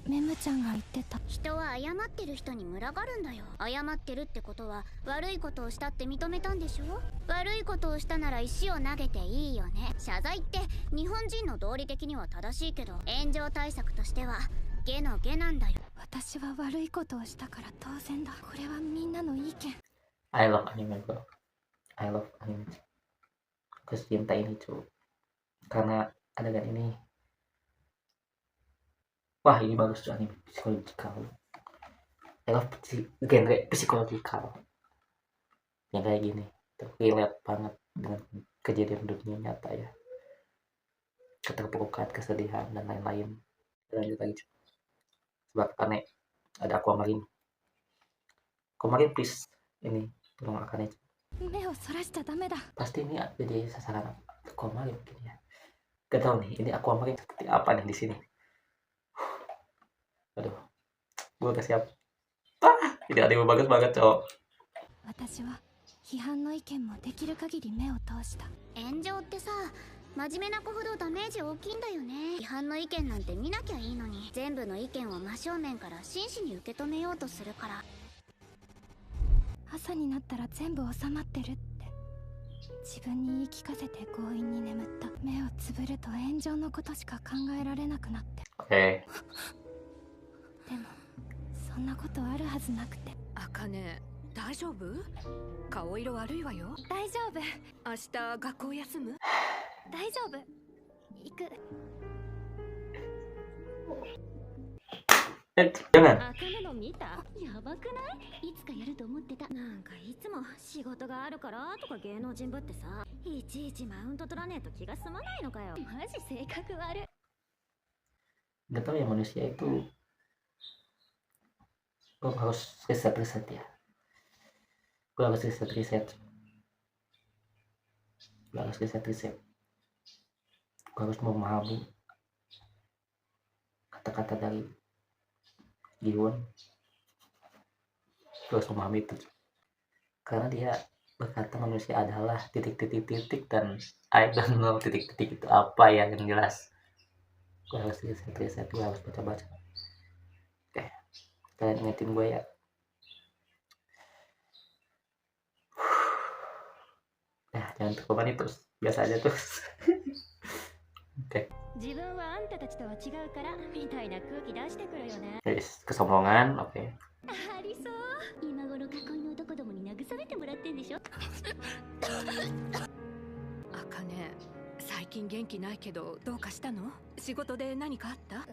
メムちゃんが言ってた。人は謝ってる人に群がるんだよ。謝ってるってことは悪いことをしたって認めたんでしょ。悪いことをしたなら石を投げていいよね。謝罪って日本人の道理的には正しいけど、炎上対策としては下の下なんだよ。私は悪いことをしたから当然だ。これはみんなの意見。 I love anime bro. I love anime. Aku cinta ini cuy. Karena adegan ini, wah ini bagus tuh, anime psikologikal. I love genre psikologikal yang kayak gini tuh, relate banget dengan kejadian dunia nyata ya, keterpurukan, kesedihan dan lain-lain. Lanjut lagi cuy. Sebab aneh ada Aquamarine please, ini tolong Akane. 目をそらしちゃダメだ。 Pasti ini jadi sasaran Aquamarine mungkin ya. Gak tau nih, ini Aquamarine seperti apa nih di sini. Aduh, gue gak siap. Ini anime bagus banget cowok. 私は批判の意見もできる限り目を通した。炎上ってさ、真面目な子ほどダメージ大きいんだよね。批判の意見なんて見なきゃいいのに、全部の意見を真正面から真摯に受け止めようとするから。朝になったら全部収まってるって自分に言い聞かせて強引に眠った。目をつぶると炎上のことしか考えられなくなって。 Oke. でもそんなことあるはずなくて。あかね、大丈夫？顔色悪いわよ。大丈夫。明日学校休む？大丈夫。行く。 Jangan. あかねの見た？やばくない？いつかやると思ってた。なんかいつも仕事があるからとか芸能人ぶってさ、いちいちマウント取らねえと気が済まないのかよ。マジ性格悪い。 Gak tau ya manusia itu, gue harus riset ya. Gue harus riset. Gue harus memahami kata-kata dari Giwon. Gue harus memahami itu karena dia berkata manusia adalah titik-titik dan I don't know titik-titik itu apa ya, yang jelas gue harus riset, gue harus baca-baca. Oke, kalian ingetin gue ya. Nah, jangan terkemani terus, biasa aja terus. Oke. 自分はあんたたちとは違うからみたいな空気出してくるよね。 Guys, kesombongan, oke. ありそう。今頃囲いの男どもに慰めてもらってんでしょ。あかね、最近元気ないけどどうかしたの？仕事で何かあった？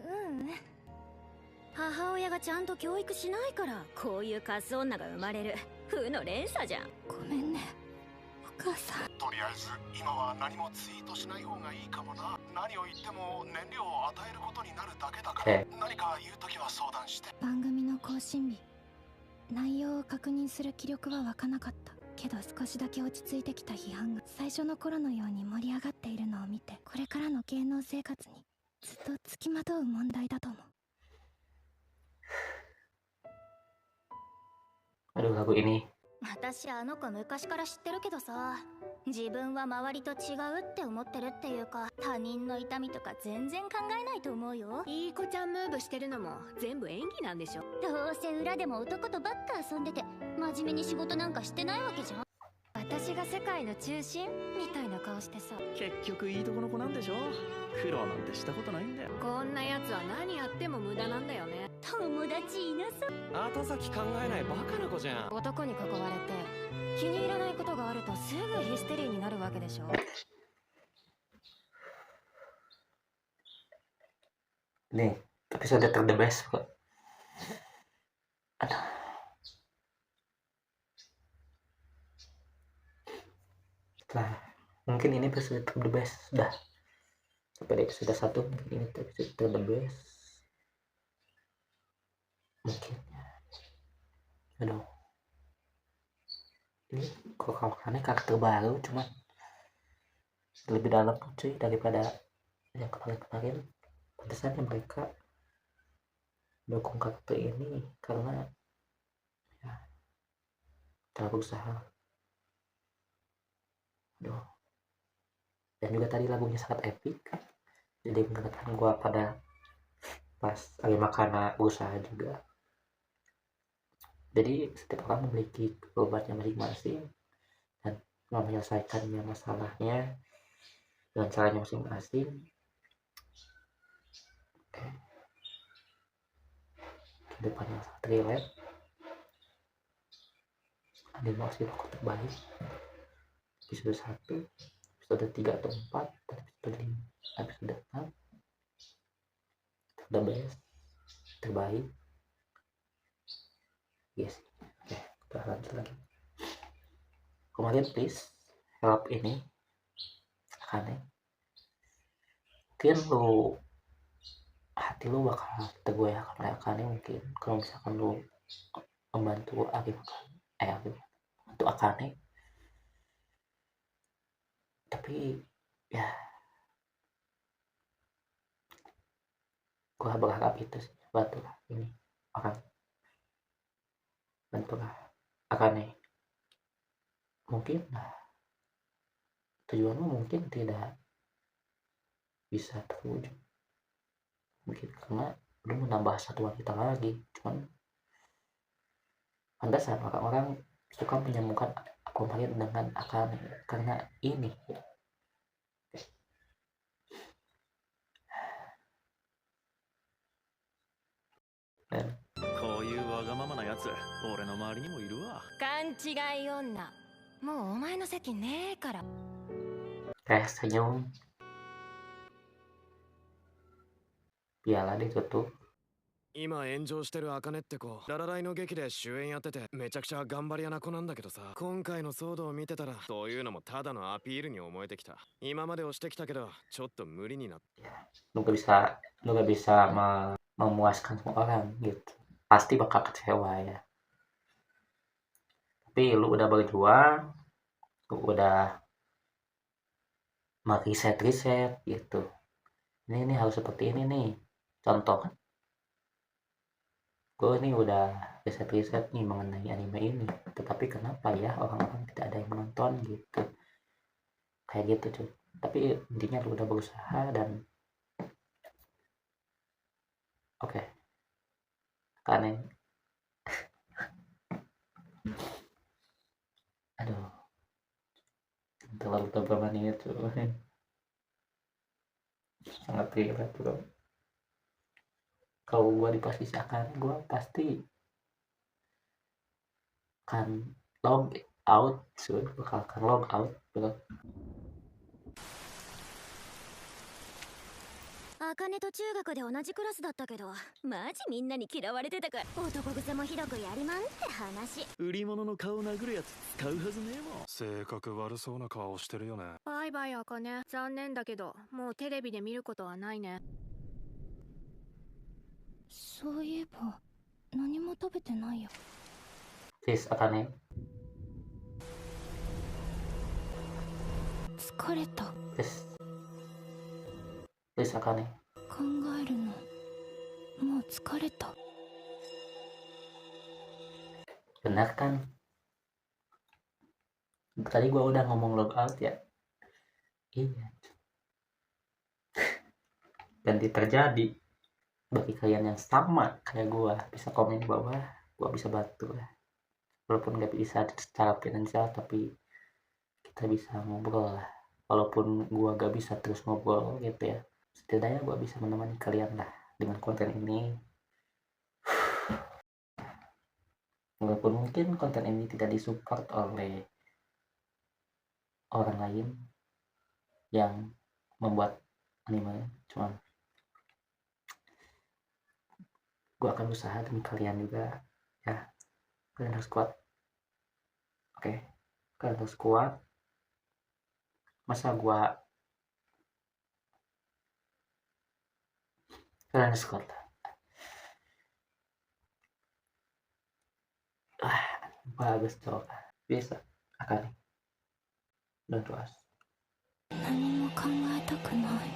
母親がちゃんと教育しないからこういうカス女が生まれる。負の連鎖じゃん。ごめんねお母さん。とりあえず今は何もツイートしない方がいいかもな。何を言っても燃料を与えることになるだけだから何か言うときは相談して。番組の更新日、内容を確認する気力は湧かなかったけど、少しだけ落ち着いてきた批判が最初の頃のように盛り上がっているのを見て、これからの芸能生活にずっとつきまとう問題だと思う。 Aduh, lagu ini 私あの子昔から知ってるけどさ、自分は周りと違うって思ってるっていうか、他人の痛みとか全然考えないと思うよ。いい子ちゃんムーブしてるのも全部演技なんでしょ。どうせ裏でも男とばっか遊んでて真面目に仕事なんかしてないわけじゃん。私が世界の中心みたいな顔してさ。結局いいとこの子なんでしょ。苦労なんてしたことないんだよ。こんなやつは何やっても無駄なんだよね。友達いなさ。後先考えないバカな子じゃん。男に囲われて気に入らないことがあるとすぐヒステリーになるわけでしょ。Nih episode ter the best kok. Aduh. Setelah mungkin ini episode ter the best sudah sampai di episode 1, mungkin ini episode ter the best mungkin. Aduh, ini kok kawakannya karakter baru, cuma lebih dalam cuy daripada yang kemarin-kemarin. Pantesannya mereka dukung karakter ini karena ya telah berusaha. Aduh. Dan juga tadi lagunya sangat epic, jadi mengingatkan gua pada pas Makana berusaha juga. Jadi setiap orang memiliki obatnya masing-masing dan menyelesaikannya masalahnya dengan caranya masing-masing. Oke. Kehidupan yang sangat relate. Animasi aku terbaik. Episode 1, episode 3 atau 4, dan episode 5, episode 6. The best, terbaik. Yes. Oke, kita lanjut lagi. Kemarin please help ini Akane. Mungkin lu hati lu bakal tergoyahkan oleh Akane mungkin kalau misalkan lu membantu membantu Akane. Tapi ya gua berharap itu sih, bantulah ini orang, bantulah Akane. Mungkin tujuanmu mungkin tidak bisa terwujud mungkin karena lu menambah satu wanita lagi, cuman pantesan orang-orang suka menyambungkan Aquamarine dengan Akane karena ini. Dan こういうわがままなやつ俺の周りにもいるわ。勘違い女、もうお前の席ねえから。 senyum, piala ditutup. 今炎上してる茜って子、ララライの劇で主演やっててめちゃくちゃ頑張り屋な子なんだけどさ、今回の騒動を見てたらそういうのもただのアピールに思えてきた。今まで押してきたけどちょっと無理になった。 Lu gak bisa memuaskan semua orang gitu, pasti bakal kecewa ya. Tapi lu udah berjuang, lu udah riset gitu. Ini harus seperti ini nih, contoh. Gue nih udah riset nih mengenai anime ini, tetapi kenapa ya orang-orang tidak ada yang menonton gitu, kayak gitu cuy. Tapi intinya lu udah berusaha dan oke. Akane. Aduh, terlalu temperamennya cuy, sangat relate bro. Kalau gue di posisi Akane, gue pasti akan log out cuy, bakal akan log out bro. 茜と中学で同じクラスだったけど、マジみんなに嫌われてたから、男癖もひどくやりまんって話。売り物の顔を殴るやつ使うはずねえもん。性格悪そうな顔してるよね。バイバイ茜、残念だけどもうテレビで見ることはないね。そういえば何も食べてないよ。 Please Akane. 疲れた。 Please Akane. 考えるのもう疲れた。 Benar kan? Tadi gua udah ngomong logout ya. Iya. Dan terjadi bagi kalian yang sama kayak gua, bisa komen di bawah, gua bisa bantu lah. Walaupun nggak bisa secara finansial, tapi kita bisa ngobrol lah. Walaupun gua gak bisa terus ngobrol gitu ya, setidaknya gua bisa menemani kalian lah dengan konten ini. Walaupun mungkin konten ini tidak disupport oleh orang lain yang membuat anime, cuman gue akan usaha demi kalian juga ya. Kalian harus kuat, oke? Kalian harus kuat. Masa kalian harus kuat. Bagus coba bisa akan dan terus. 何も考えたくない。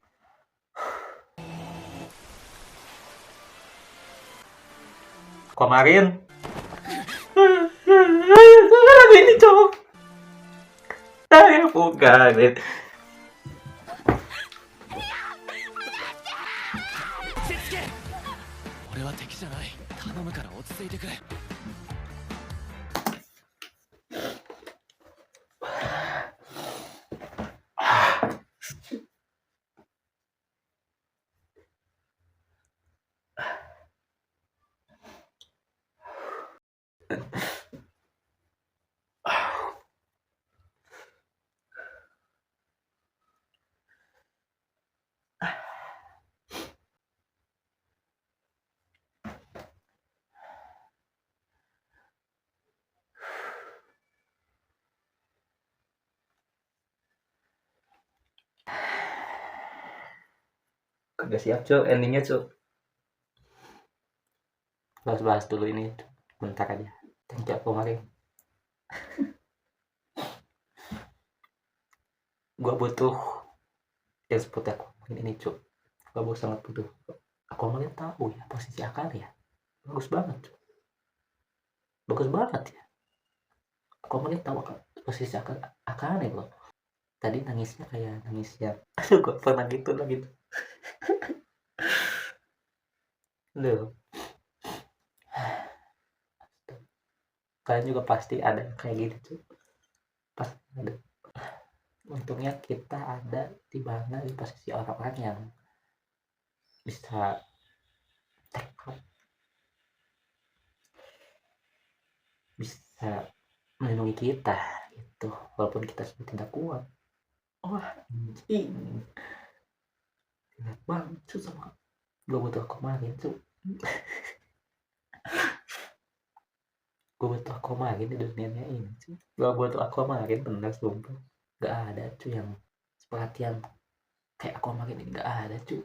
Kemarin ini cowok saya bukan 俺は敵じゃない。頼むから落ち着いてくれ。 Udah siap cuk endingnya cuk. Bahas dulu ini bentar aja. Thank you kemarin. Gua butuh yang seperti aku ini cuk. Gua sangat butuh. Aku melihat tahu ya posisi akar ya. Bagus banget cuk. Bagus banget ya. Aku melihat tahu posisi akar ya bro. Tadi nangisnya kayak nangis yang aduh gua pernah gitu lah gitu. Loh. Kalian juga pasti ada kayak gitu tuh. Pasti ada. Untungnya kita ada di mana di posisi orang-orang yang bisa take bisa melindungi kita gitu, walaupun kita sudah tidak kuat. Wah anjing, enak banget tuh sama gue butuh kemarin tuh. Gue butuh Aquamarine di dunia ini cuy. Gue butuh Aquamarine bener sumpah. Gak ada cuy yang perhatian kayak Aquamarine ini, gak ada cuy.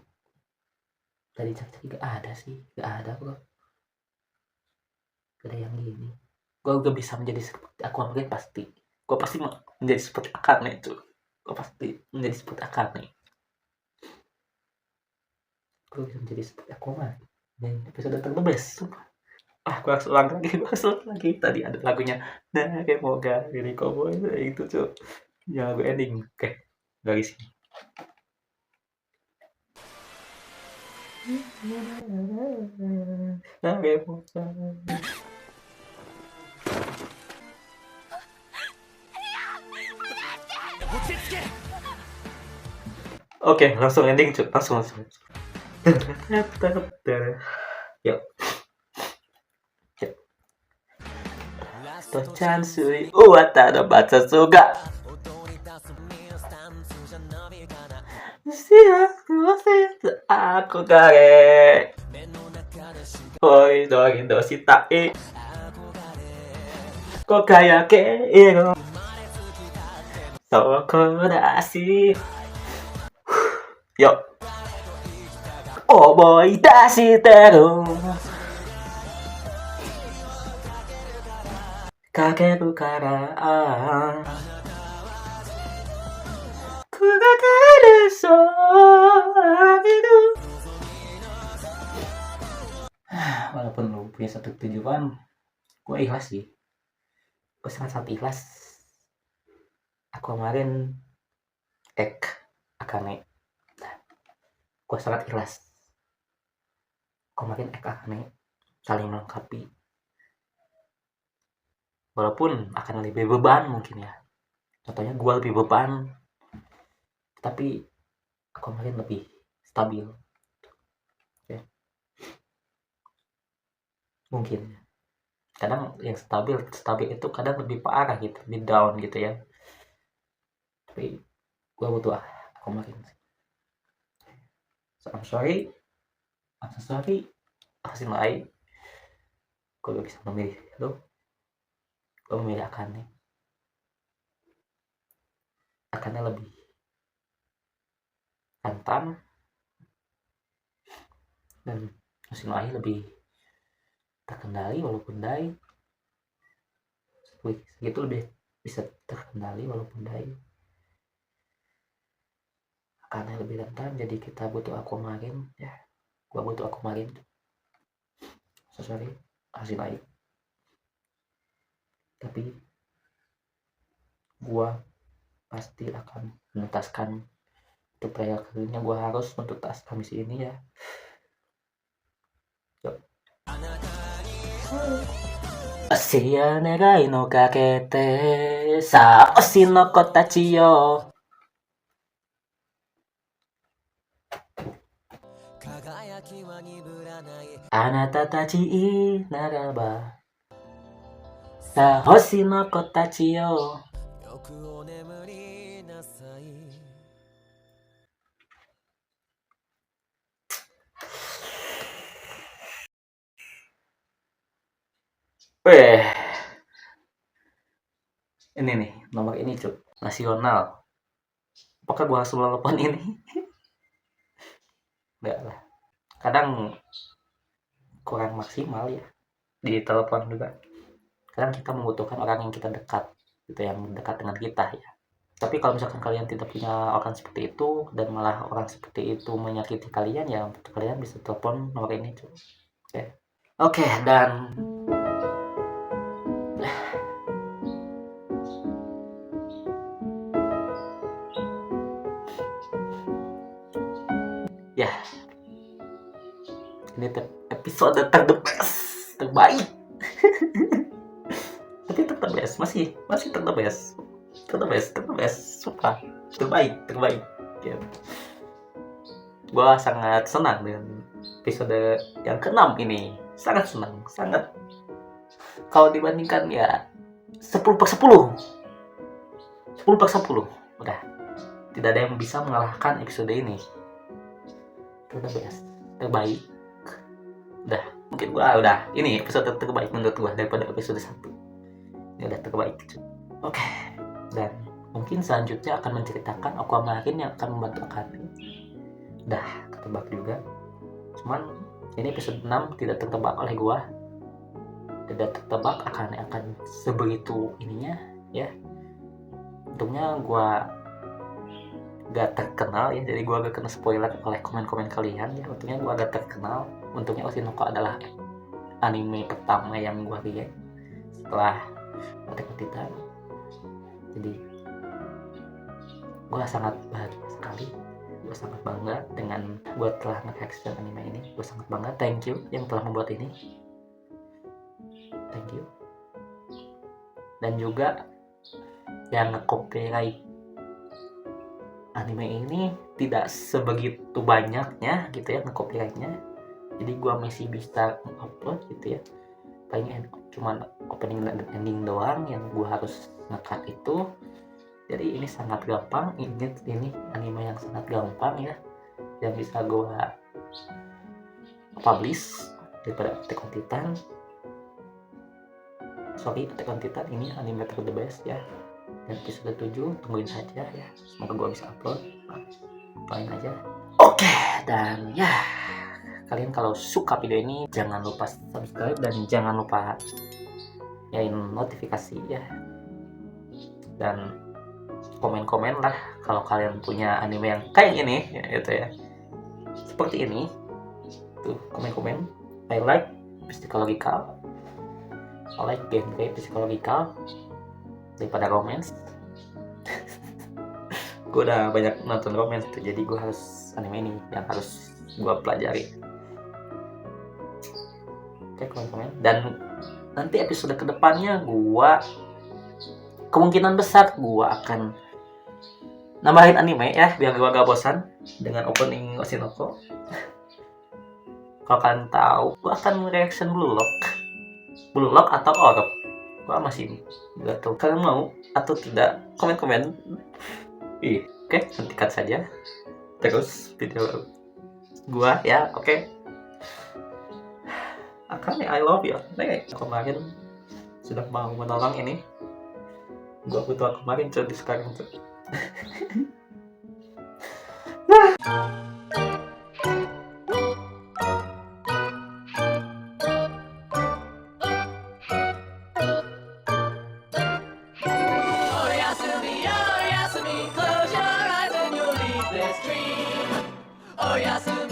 Dari cari gak ada sih, gak ada bro. Gak ada yang gini. Gue gak bisa menjadi seperti Aquamarine pasti. Gue pasti menjadi seperti Akane cuy. Gue pasti menjadi seperti Akane. Gue bisa menjadi seperti Aquamarine. Dan episode the best sumpah. Gue harus ulang lagi. Tadi ada lagunya nah kayak moga ini cowboy itu cuy, yang lagu ending. Oke, dari sini. Nah kayak moga. Oke, langsung ending cuy, langsung. Yuk. Chansui Uwata baca suga aku kare Oi dogin doshitai Kokayake iro Soko dashi Yo Oboi dashiteru Kakeru kara Kugakaru so abiru. Walaupun lu punya satu tujuan, gue ikhlas sih. Gue sangat ikhlas Aquamarine Egg Akane. Nah, gue sangat ikhlas. Aquamarine Egg Akane saling melengkapi. Walaupun akan lebih beban mungkin ya. Contohnya gue lebih beban, tapi Aquamarine lebih stabil. Ya. Mungkin. Kadang yang stabil itu kadang lebih parah gitu, lebih down gitu ya. Tapi gue butuh Aquamarine sih. So, I'm so sorry. Hasil lain, gue gak bisa memilih lo. Gue memilih Akane. Akane lebih santan dan hasil lain lebih terkendali walaupun dai. Segitu lebih bisa terkendali walaupun dai. Akane lebih rentan, jadi kita butuh Aquamarine ya. Gua butuh Aquamarine. So sorry, hasil lain. Tapi gua pasti akan menuntaskan untuk trial kalinya. Gua harus menuntaskan misi ini ya. Yuk. 星や願いのかけてさあ星の子たちよあなたたちならばさあ星の子たちよよくお眠りなさい Ini nih, nomor ini cuy, nasional. Apakah gua harus telepon ini? Enggak lah. Kadang kurang maksimal ya di telepon juga. Kadang kita membutuhkan orang yang kita dekat, gitu, yang dekat dengan kita ya. Tapi kalau misalkan kalian tidak punya orang seperti itu dan malah orang seperti itu menyakiti kalian, ya kalian bisa telepon nomor ini cuy. Oke, dan ya, ini episode terbaik. Tapi masih terbest, sumpah terbaik ya. Gua sangat senang dengan episode yang ke-6 ini, sangat senang, sangat. Kalau dibandingkan ya 10/10 udah tidak ada yang bisa mengalahkan episode ini. Terbaik. Udah, mungkin gua udah ini episode terbaik menurut gua daripada episode 1. Ini udah terbaik. Oke. Dan mungkin selanjutnya akan menceritakan Aquamarine yang akan membantu Akane. Udah ketebak juga. Cuman ini episode 6 tidak tertebak oleh gua. Tidak tertebak Akane akan sebegitu ininya ya. Untungnya gua gak terkenal ya, jadi gue gak kena spoiler oleh komen-komen kalian ya. Untungnya gue gak terkenal. Untungnya Oshinoko adalah anime pertama yang gue lihat setelah Attack on Titan. Jadi gue sangat bahagia sekali, gue sangat bangga dengan gue telah nge-reaction anime ini. Gue sangat bangga, thank you yang telah membuat ini, thank you. Dan juga yang nge-copyright anime ini tidak sebegitu banyaknya gitu ya nge-copyrightnya. Jadi gua masih bisa upload gitu ya, paling cuman opening dan ending doang yang gua harus nge-cut itu. Jadi ini sangat gampang, ini anime yang sangat gampang ya, yang bisa gua publish daripada Attack on Titan. Attack on Titan ini anime ter the best ya. Dan episode 7 tungguin saja ya, semoga gue bisa upload. Doain aja. Oke, dan ya kalian kalau suka video ini jangan lupa subscribe dan jangan lupa nyalain notifikasi ya. Dan komen-komen lah kalau kalian punya anime yang kayak gini ya, gitu ya, seperti ini tuh, komen-komen. I like psychological, I like gameplay psychological daripada romance. Gue udah banyak nonton romance tuh, jadi gue harus anime ini yang harus gue pelajari. Oke, komen-komen. Dan nanti episode kedepannya gue kemungkinan besar gue akan nambahin anime ya, biar gue gak bosan dengan opening Oshinoko. Kalau kalian tahu, gue akan reaction Blue Lock atau Orb. Gue masih nggak tahu. Kalian mau atau tidak? Komen-komen. Oke, nantikan saja terus video gue ya. Oke. Akane, I love you. Nih, kemarin sudah mau menolong ini. Gue butuh kemarin jadi sekarang tuh. Oh, Yasumi.